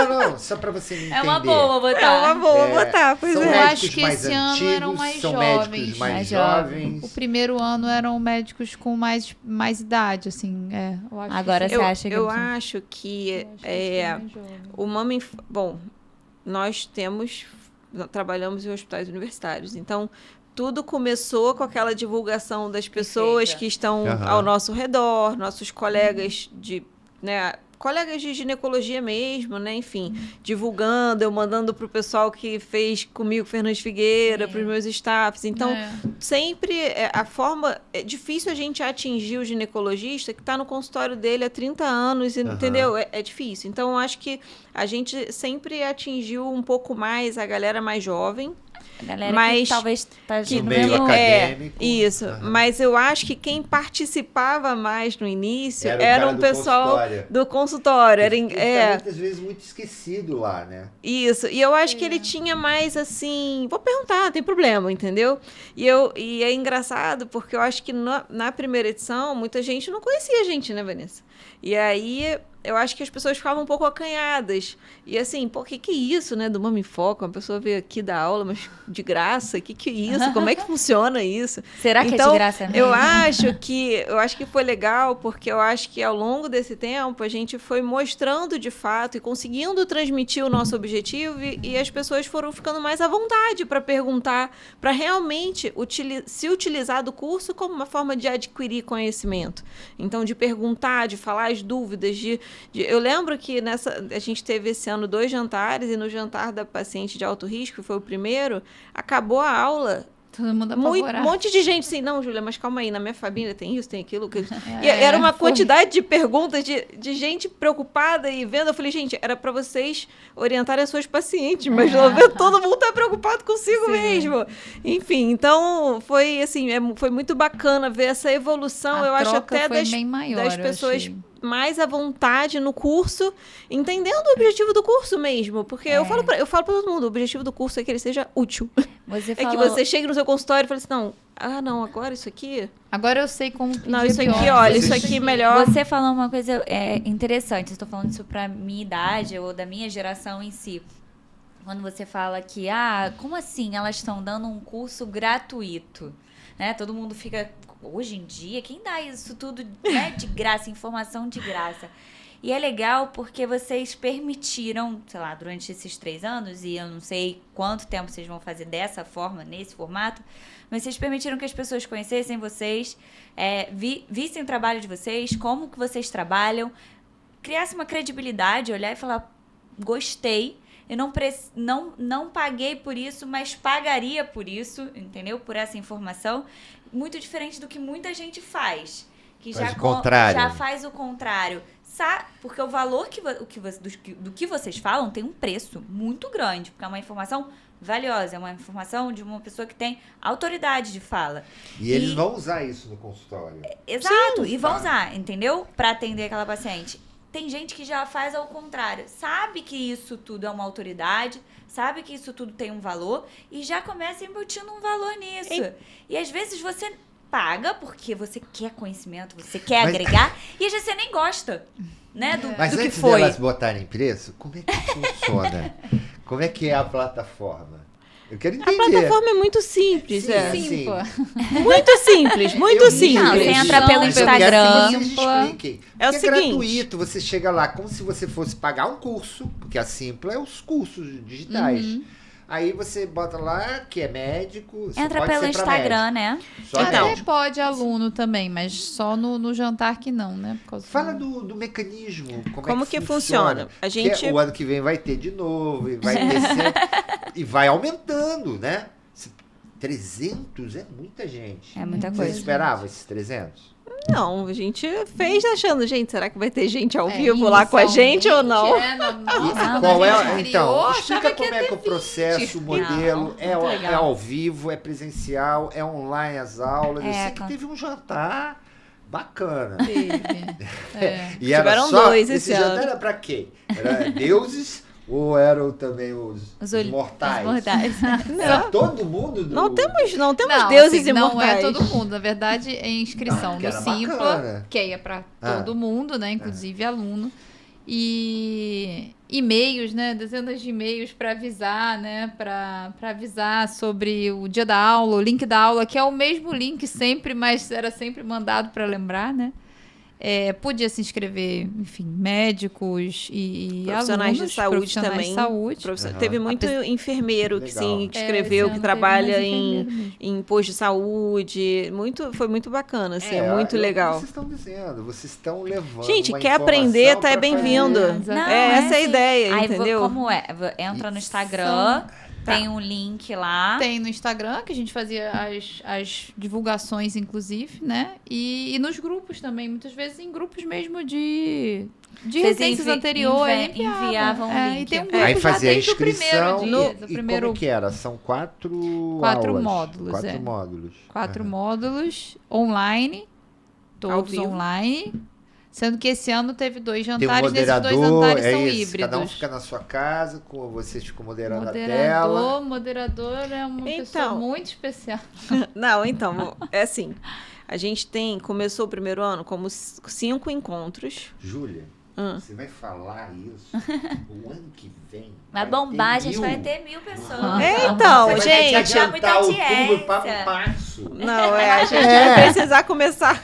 Não. Só para você me entender. É uma boa botar. É uma boa botar, pois São Eu é. médicos acho que mais esse ano antigos, eram mais são jovens. médicos mais Mais jovens. O primeiro ano eram médicos com mais idade, assim. Eu acho Agora que você sim. acha que Eu eles são- acho que Eu acho que eles são mais jovens. o Mama em... Bom, nós trabalhamos em hospitais universitários, então tudo começou com aquela divulgação das pessoas Perfeita. que estão Aham. ao nosso redor, nossos colegas colegas de ginecologia mesmo, né? Enfim, divulgando, eu mandando pro pessoal que fez comigo, Fernandes Figueira, Sim. pros meus staffs. Então, É. sempre a forma... É difícil a gente atingir o ginecologista que está no consultório dele há 30 anos, Aham. entendeu? É difícil. Então, eu acho que a gente sempre atingiu um pouco mais a galera mais jovem. A galera Mas que talvez tá que No no meio mesmo... acadêmico. Isso. Aham. Mas eu acho que quem participava mais no início Era o era cara um do pessoal consultório. do consultório. Era, Ele tá muitas vezes muito esquecido lá, né? Isso, e eu acho que ele tinha mais assim, vou perguntar, não tem problema, entendeu? E é engraçado porque eu acho que na primeira edição muita gente não conhecia a gente, né, Vanessa? E aí eu acho que as pessoas ficavam um pouco acanhadas. E assim, pô, que é isso, né? Do Mami Foco, uma pessoa veio aqui dar aula, mas de graça, que é isso? Como é que funciona isso? Será que então, é de graça mesmo? Eu acho que foi legal, porque eu acho que ao longo desse tempo a gente foi mostrando de fato e conseguindo transmitir o nosso objetivo e as pessoas foram ficando mais à vontade para perguntar, para realmente se utilizar do curso como uma forma de adquirir conhecimento. Então, de perguntar, de falar as dúvidas, eu lembro que a gente teve esse ano 2 jantares e no jantar da paciente de alto risco, que foi o primeiro, acabou a aula. Todo mundo apavorado. Um monte de gente assim, não, Júlia, mas calma aí, na minha família tem isso, tem aquilo. E era uma quantidade de perguntas de gente preocupada e vendo. Eu falei, gente, era para vocês orientarem as suas pacientes, mas todo mundo tá preocupado consigo mesmo. Enfim, então foi assim, foi muito bacana ver essa evolução. Eu acho até das pessoas mais à vontade no curso, entendendo o objetivo do curso mesmo. Porque eu falo para todo mundo, o objetivo do curso é que ele seja útil. Que você chegue no seu consultório e fale assim, não, agora isso aqui... Agora eu sei como pedir. Não, isso aqui, olha, isso aqui melhor... Você falou uma coisa interessante, eu estou falando isso pra minha idade ou da minha geração em si. Quando você fala que, como assim elas estão dando um curso gratuito? Né? Todo mundo fica... Hoje em dia, quem dá isso tudo, né, de graça, informação de graça? E é legal porque vocês permitiram, sei lá, durante esses 3 anos, e eu não sei quanto tempo vocês vão fazer dessa forma, nesse formato, mas vocês permitiram que as pessoas conhecessem vocês, vissem o trabalho de vocês, como que vocês trabalham, criasse uma credibilidade, olhar e falar, gostei, eu não paguei por isso, mas pagaria por isso, entendeu? Por essa informação. Muito diferente do que muita gente faz. Que já faz o contrário. Porque o valor do que vocês falam tem um preço muito grande. Porque é uma informação valiosa. É uma informação de uma pessoa que tem autoridade de fala. E eles vão usar isso no consultório. Exato. E vão usar, entendeu? Para atender aquela paciente. Tem gente que já faz ao contrário. Sabe que isso tudo é uma autoridade, sabe que isso tudo tem um valor e já começa embutindo um valor nisso. E às vezes você paga porque você quer conhecimento, você quer agregar e às vezes você nem gosta, né, do Mas que antes foi. delas botarem preço, como é que funciona? Como é que é a plataforma? Eu quero entender. A plataforma é muito simples. Sim. Muito simples, muito simples. Não, você entra pelo Instagram. Eu quero que vocês expliquem. É o seguinte. Gratuito, você chega lá como se você fosse pagar um curso, porque a Simpla é os cursos digitais. Aí você bota lá que é médico. Entra pelo Instagram, né? Só Até médico. pode aluno também, mas só no jantar que não, né? Fala do mecanismo. Como que funciona? A gente... o ano que vem vai ter de novo, e vai descer, e vai aumentando, né? 300 é muita gente. É muita coisa. Você esperava esses 300? Não, a gente fez achando, gente, será que vai ter gente ao vivo lá com a gente ou não? Então, explica como é que o processo, o modelo, é ao vivo, é presencial, é online as aulas. Eu sei que teve um jantar bacana. E tiveram 2 esse ano. Esse jantar era pra quê? Era deuses ou eram também os mortais? Os mortais. Era todo mundo? Não temos deuses imortais. Não é todo mundo. Na verdade, é inscrição no Simpla, bacana. que é para todo mundo, né? Inclusive aluno. E e-mails, né? Dezenas de e-mails para avisar, né? Para avisar sobre o dia da aula, o link da aula, que é o mesmo link sempre, mas era sempre mandado para lembrar, né? Podia se inscrever, enfim, médicos e profissionais alunos, de saúde profissionais também. De saúde. Teve muito enfermeiro que se inscreveu, que teve trabalha mais em posto de saúde. Foi muito bacana, assim, é muito legal. Vocês estão dizendo, vocês estão levando. Gente, quer aprender, tá bem-vindo. Essa é a ideia, aí, entendeu? Como é? Entra no Instagram. Tem um link lá. Tem no Instagram, que a gente fazia as divulgações, inclusive, né? E nos grupos também, muitas vezes em grupos mesmo de residências anteriores. Enviavam um link. E tem um grupo aí fazia a desde o inscrição. primeiro dia. Como que era? São 4 aulas. módulos. 4 módulos. 4 módulos online, todos online. Sendo que esse ano teve 2 jantares, nesses 2 jantares são híbridos. Cada um fica na sua casa, com vocês ficam moderando a tela. Moderador é uma pessoa muito especial. Não, então, é assim, a gente começou o primeiro ano como 5 encontros. Júlia, Você vai falar isso o ano que vem. Vai ter bombar, a gente 1000. vai ter 1000 pessoas. Então, Você vai ter gente, que adiantar muita outubro para audiência. março. Não, a gente vai precisar começar.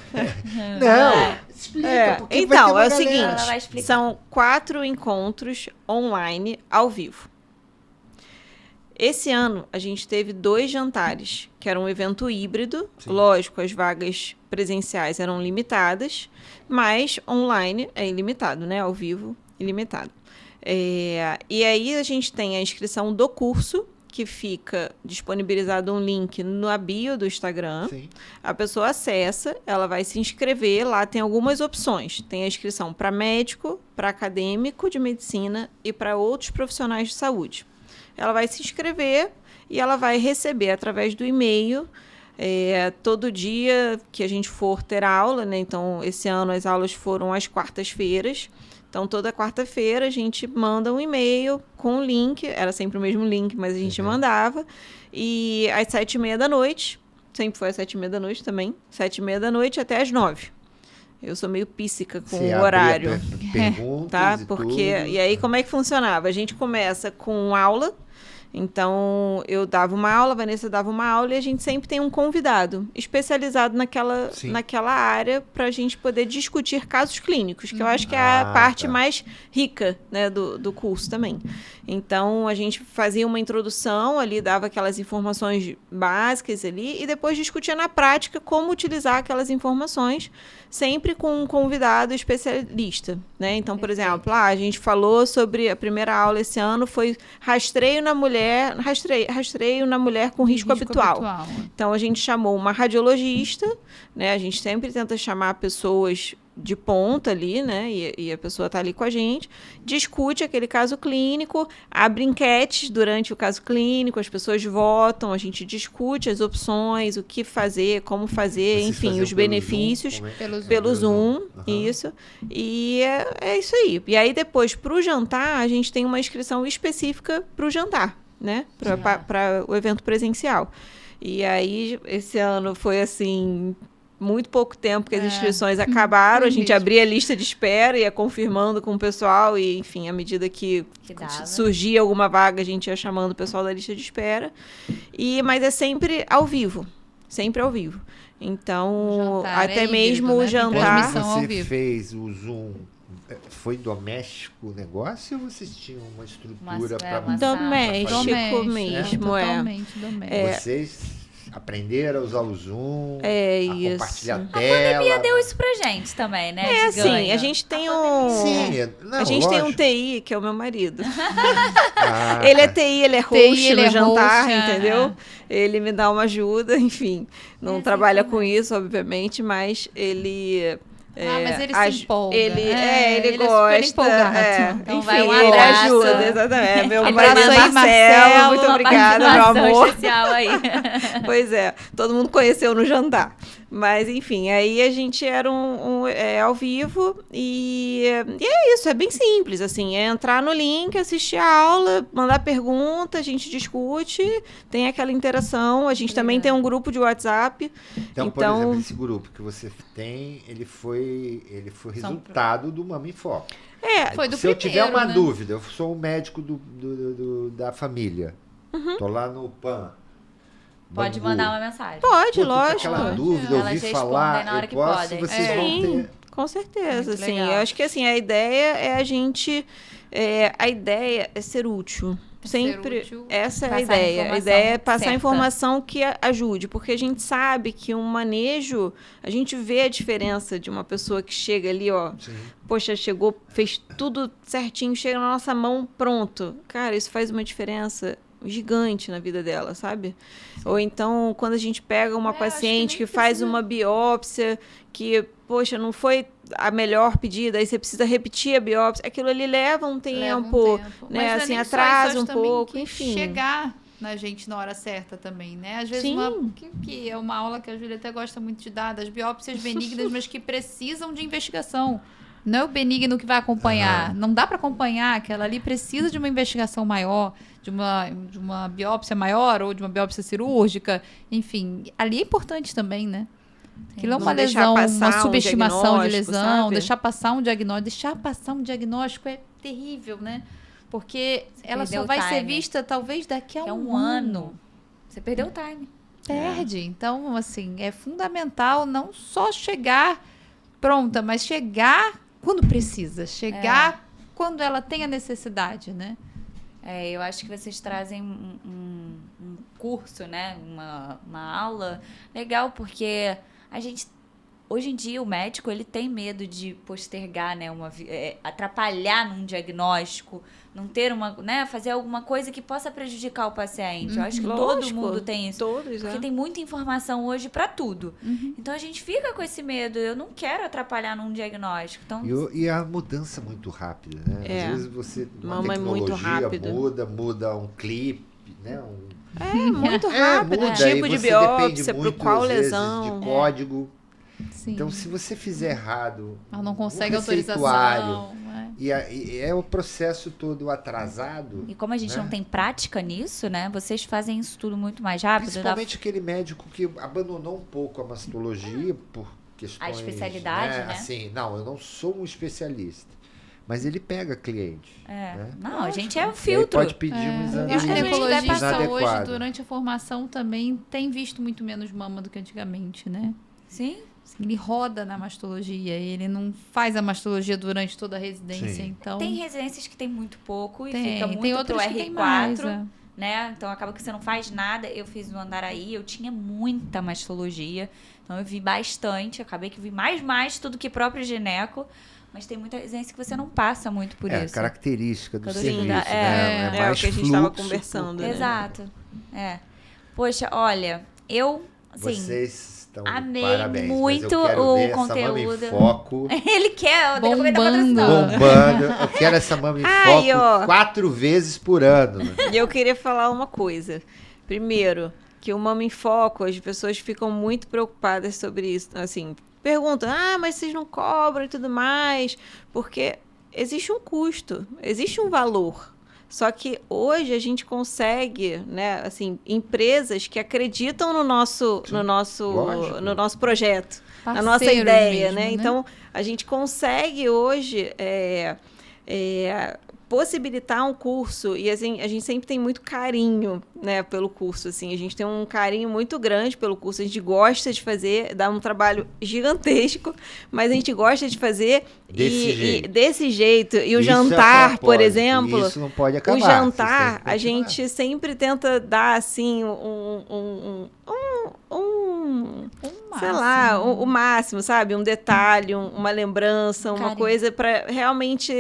Não, explica. Porque vai ter Então, uma é o galera. Ela vai seguinte, explicar. são 4 encontros online ao vivo. Esse ano, a gente teve 2 jantares, que era um evento híbrido. Sim. Lógico, as vagas presenciais eram limitadas, mas online é ilimitado, né? Ao vivo, ilimitado. E aí, a gente tem a inscrição do curso, que fica disponibilizado um link na bio do Instagram. Sim. A pessoa acessa, ela vai se inscrever. Lá tem algumas opções. Tem a inscrição para médico, para acadêmico de medicina e para outros profissionais de saúde. Ela vai se inscrever e ela vai receber através do e-mail todo dia que a gente for ter aula, né? Então, esse ano as aulas foram às quartas-feiras. Então, toda quarta-feira a gente manda um e-mail com o link. Era sempre o mesmo link, mas a gente mandava. E às 7h30 da noite, sempre foi às 7h30 da noite também, 7h30 da noite até às 9h. Eu sou meio píssica com Você o horário. abre perguntas Tá? e Porque, tudo. e aí, como é que funcionava? A gente começa com aula. Então, eu dava uma aula, a Vanessa dava uma aula e a gente sempre tem um convidado especializado Sim. naquela área para a gente poder discutir casos clínicos, que eu acho que é a parte tá. mais rica, né, do curso também. Então, a gente fazia uma introdução ali, dava aquelas informações básicas ali e depois discutia na prática como utilizar aquelas informações, sempre com um convidado especialista, né? Então, por exemplo, a gente falou sobre a primeira aula esse ano foi rastreio na mulher com risco habitual. Então, a gente chamou uma radiologista, né? A gente sempre tenta chamar pessoas de ponta ali, né? E a pessoa está ali com a gente, discute aquele caso clínico, abre enquetes durante o caso clínico, as pessoas votam, a gente discute as opções, o que fazer, como fazer, Vocês enfim, faziam os pelo benefícios. Zoom? Como é? Pelo Zoom. Pelo Zoom, Aham. isso. E é isso aí. E aí, depois, para o jantar, a gente tem uma inscrição específica para o jantar, né? Para o evento presencial. E aí, esse ano foi assim, muito pouco tempo que as inscrições acabaram. A gente mesmo. abria a lista de espera, ia confirmando com o pessoal. E, enfim, à medida que dava. surgia alguma vaga, a gente ia chamando o pessoal da lista de espera. Mas é sempre ao vivo. Sempre ao vivo. Então, O jantar até é mesmo híbrido, o né? Tem jantar. transmissão ao Você vivo. fez o Zoom, foi doméstico o negócio ou vocês tinham uma estrutura para uma Doméstico mesmo, Totalmente doméstico. Vocês aprenderam a usar o Zoom, É a isso. compartilhar A tela. pandemia deu isso pra gente também, né? É de assim, ganho. a gente tem Sim, não, a gente tem um lógico. TI, que é o meu marido. Ah, Ele é tá. TI, ele é TI, host ele no é jantar, host, entendeu? Ele me dá uma ajuda, enfim. Não trabalha com isso, obviamente, mas ele... mas ele se empolga. Ele ele é gosta. super empolgado. Então enfim, vai um ele abraço. ajuda, exatamente. Meu Abraço marido aí, Marcelo, Marcelo, muito Uma obrigada, meu participação amor. especial aí. Pois é, todo mundo conheceu no jantar. Mas, enfim, aí a gente era ao vivo e é isso, é bem simples, assim, é entrar no link, assistir a aula, mandar pergunta, a gente discute, tem aquela interação, a gente também tem um grupo de WhatsApp. Então, por exemplo, esse grupo que você tem, ele foi resultado do Mama em Foco. Foi do Se eu tiver uma né? dúvida, eu sou um médico da família, tô lá no PAN. Pode Bangu. mandar uma mensagem. Pode, Pô, tô com lógico. aquela dúvida, Elas ouvi respondem falar, na hora eu que posso, podem. vocês É. vão Sim. ter... Com certeza, Muito assim. legal. Eu acho que assim, a ideia é ser útil. Sempre útil. essa é a Passar ideia. A informação ideia é passar certa. informação que ajude, porque a gente sabe que um manejo, a gente vê a diferença de uma pessoa que chega ali, ó, Sim. poxa, chegou, fez tudo certinho, chega na nossa mão, pronto. Cara, isso faz uma diferença gigante na vida dela, sabe? Ou então, quando a gente pega uma acho que paciente nem que faz precisa- uma biópsia que, poxa, não foi a melhor pedida, aí você precisa repetir a biópsia, aquilo ali leva um tempo, né? Mas não é Assim, nem só atrasa isso, um acho também pouco, que enfim. chegar na gente na hora certa também, né? Às vezes Sim. que é uma aula que a Júlia até gosta muito de dar, das biópsias benignas, mas que precisam de investigação. Não é o benigno que vai acompanhar. Não dá para acompanhar. Aquela ali precisa de uma investigação maior, de uma biópsia maior ou de uma biópsia cirúrgica. Enfim, ali é importante também, né? Aquilo é uma Não deixar lesão, passar uma um subestimação de diagnóstico, lesão, sabe? deixar passar um diagnóstico. Deixar passar um diagnóstico é terrível, né? Porque ela perdeu só o vai ser time. vista talvez daqui a Que é um ano. Você perdeu o time. Perde. Então, assim, é fundamental não só chegar pronta, mas chegar quando precisa. Chegar quando ela tem a necessidade, né? Eu acho que vocês trazem um curso, né? Uma aula legal, porque a gente... Hoje em dia, o médico, ele tem medo de postergar, né? Atrapalhar num diagnóstico, não ter né? Fazer alguma coisa que possa prejudicar o paciente. Eu acho que todo Lógico, mundo tem isso. Todos, Porque tem muita informação hoje para tudo. Então, a gente fica com esse medo. Eu não quero atrapalhar num diagnóstico. Então, E a mudança muito rápida, né? É. Às vezes você, uma Mama é muito tecnologia rápido. muda um clipe, né? Muito rápido. Muda, Tipo e de você biópsia, depende por muito, qual às vezes, lesão. de código. Sim. Então, se você fizer errado, Ela não consegue um receituário, autorização. e é o processo todo atrasado. e como a gente né? não tem prática nisso, né? Vocês fazem isso tudo muito mais rápido. Principalmente aquele médico que abandonou um pouco a mastologia por questões... A especialidade, né? Assim, não, eu não sou um especialista. Mas ele pega cliente. né? Não, a gente é um E aí filtro. pode pedir um exame E o ginecologista inadequado. hoje, durante a formação, também tem visto muito menos mama do que antigamente, né? Sim. Assim, ele roda na mastologia, ele não faz a mastologia durante toda a residência, Sim. então... Tem residências que tem muito pouco e fica tem muito pro outras que R4, tem mais, né? Então acaba que você não faz nada. Eu fiz no Andaraí, eu tinha muita mastologia, então eu vi bastante, acabei que vi mais tudo que próprio gineco, mas tem muita residência que você não passa muito por É, isso. característica do Cada serviço, lugar, né? É mais o que a gente estava fluxo. conversando, né? Exato. Poxa, olha, eu, assim, Vocês estão de amei parabéns, muito mas eu quero o ver conteúdo. Essa Mama em Foco ele quer, o DP tá Bombando. patrocinando. bombando. Eu quero essa Mama em Ai, Foco ó. 4 vezes por ano. Né? E eu queria falar uma coisa. Primeiro, que o Mama em Foco, as pessoas ficam muito preocupadas sobre isso. Assim, perguntam, mas vocês não cobram e tudo mais. Porque existe um custo, existe um valor. Só que hoje a gente consegue, né, assim, empresas que acreditam no nosso projeto, na nossa Parceiros ideia, mesmo, né? Então, a gente consegue hoje possibilitar um curso, e assim, a gente sempre tem muito carinho, né, pelo curso, assim, a gente tem um carinho muito grande pelo curso, a gente gosta de fazer, dá um trabalho gigantesco, mas a gente gosta de fazer desse jeito. E o Isso é propósito, por propósito, exemplo, isso não pode acabar. o Vocês jantar, têm que a continuar. gente sempre tenta dar, assim, sei lá, o máximo, sabe? Um detalhe, uma lembrança, uma Carinho. coisa para realmente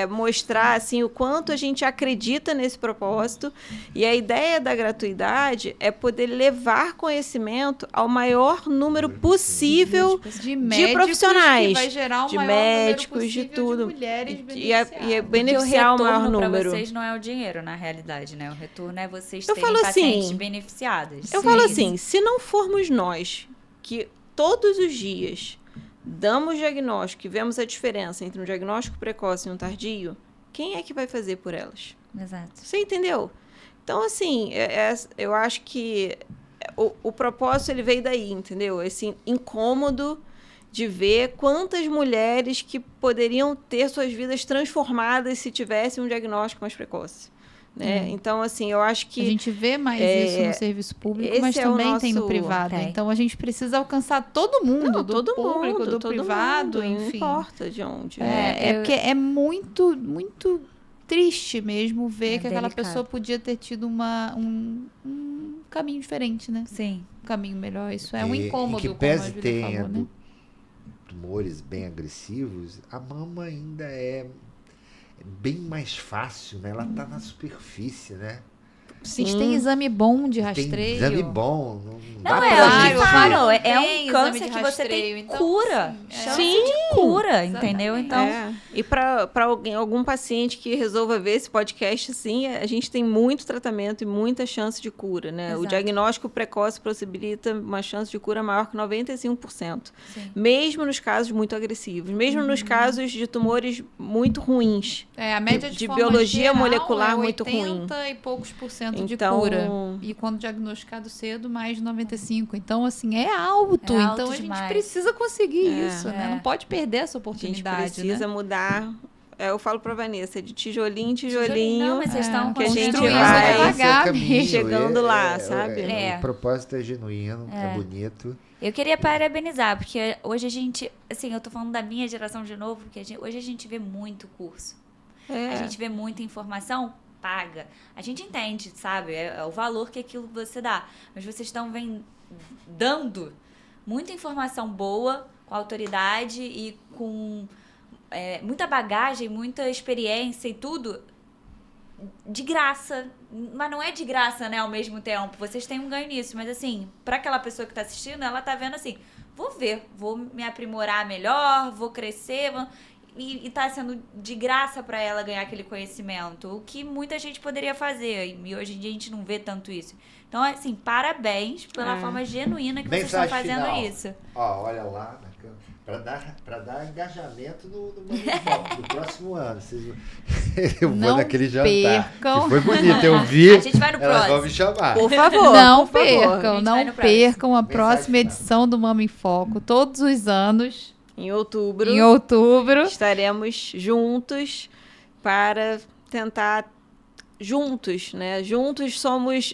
mostrar assim o quanto a gente acredita nesse propósito. E a ideia da gratuidade é poder levar conhecimento ao maior número possível de médicos, profissionais, que vai gerar o de maior médicos, número de possível tudo. mulheres E beneficiadas. beneficiar o maior retorno pra número. vocês não é o dinheiro, na realidade, né? O retorno é vocês Eu terem falo assim, pacientes beneficiadas. Eu falo assim, se não formos nós que todos os dias damos diagnóstico e vemos a diferença entre um diagnóstico precoce e um tardio, quem é que vai fazer por elas? Exato. Você entendeu? Então, assim, eu acho que o propósito ele veio daí, entendeu? Esse incômodo de ver quantas mulheres que poderiam ter suas vidas transformadas se tivessem um diagnóstico mais precoce. Né? Então, assim, eu acho que... A gente vê mais isso no serviço público, mas também tem no privado. Então, a gente precisa alcançar todo mundo, do público, do privado, enfim. Não importa de onde. Porque é muito, muito triste mesmo ver que aquela delicado. pessoa podia ter tido um caminho diferente, né? Sim. Um caminho melhor. Isso é um incômodo, que como a pese Júlia tenha falou, né? tumores bem agressivos, a mama ainda é bem mais fácil, né? Ela tá na superfície, né? A gente tem exame bom de Tem rastreio. exame bom. Não dá Não, pra é o que gente- falam. É Tem um exame câncer de que você rastreio, tem então, cura. assim, Chance Sim, de cura, exatamente. entendeu? Então, E para algum paciente que resolva ver esse podcast, assim, a gente tem muito tratamento e muita chance de cura, né? O Exato. diagnóstico precoce possibilita uma chance de cura maior que 95%. Sim. Mesmo nos casos muito agressivos, mesmo nos casos de tumores muito ruins. A média de forma biologia geral molecular é muito ruim. 80 e poucos % de Então, cura. E quando diagnosticado cedo, mais de 95%. 1,95. Então, assim, é alto. É alto então, a demais. gente precisa conseguir É. isso, né? É. Não pode perder essa A gente oportunidade, precisa né? mudar. Eu falo pra Vanessa, de tijolinho em tijolinho. Não, mas vocês estão que a gente construindo. vai devagar caminho, chegando lá, sabe? O propósito é genuíno, é bonito. Eu queria parabenizar, porque hoje a gente, assim, eu tô falando da minha geração de novo, porque hoje a gente vê muito curso. A gente vê muita informação paga. A gente entende, sabe? É o valor que aquilo você dá. Mas vocês estão dando muita informação boa, com autoridade e com muita bagagem, muita experiência e tudo de graça. Mas não é de graça, né, ao mesmo tempo. Vocês têm um ganho nisso. Mas, assim, pra aquela pessoa que tá assistindo, ela tá vendo assim, vou me aprimorar melhor, vou crescer... E tá sendo de graça pra ela ganhar aquele conhecimento, o que muita gente poderia fazer, e hoje em dia a gente não vê tanto isso. Então, assim, parabéns pela forma genuína que vocês estão fazendo final. isso. Ó, olha lá na câmera. Pra dar engajamento no Mamifoco do próximo ano. Eu vou Não naquele jantar. percam. Que foi bonito, eu vi. A gente vai no Elas vão próximo. me chamar. Por favor, Não por favor. percam, A gente vai não no próximo. percam a Mensagem próxima final. edição do Mama em Foco, todos os anos, Em outubro, em outubro. estaremos juntos para tentar juntos, né? Juntos somos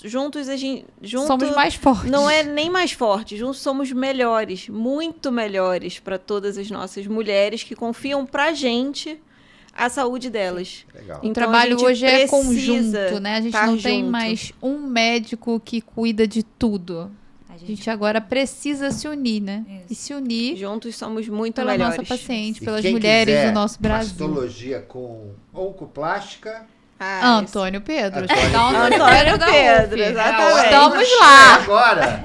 juntos a gente Somos mais fortes. não é nem mais fortes, juntos somos melhores, muito melhores para todas as nossas mulheres que confiam pra gente a saúde delas. Legal. O Então, a trabalho gente hoje é precisa conjunto, né? A gente estar não tem junto. mais um médico que cuida de tudo. A A gente, gente agora precisa se unir, né? Isso. E se unir Juntos somos muito pela melhores. nossa paciente, E pelas quem mulheres quiser do nosso Brasil. mastologia com oncoplástica. Ah, Antônio Pedro. Antônio Então, Pedro. Antônio da Pedro, UF. exatamente. Estamos É lá. agora.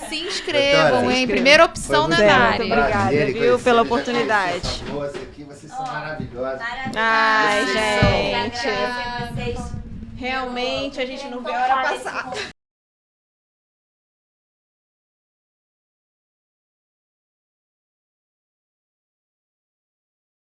Se inscrevam, Doutora, hein? se Primeira opção Foi na muito Muito área. obrigada, prazer viu, conhecer, pela já oportunidade. conheci essa moça aqui, vocês são maravilhosas. Ai, Maravilhosa. gente. Agradecer vocês. Realmente, a gente não vê a hora passar.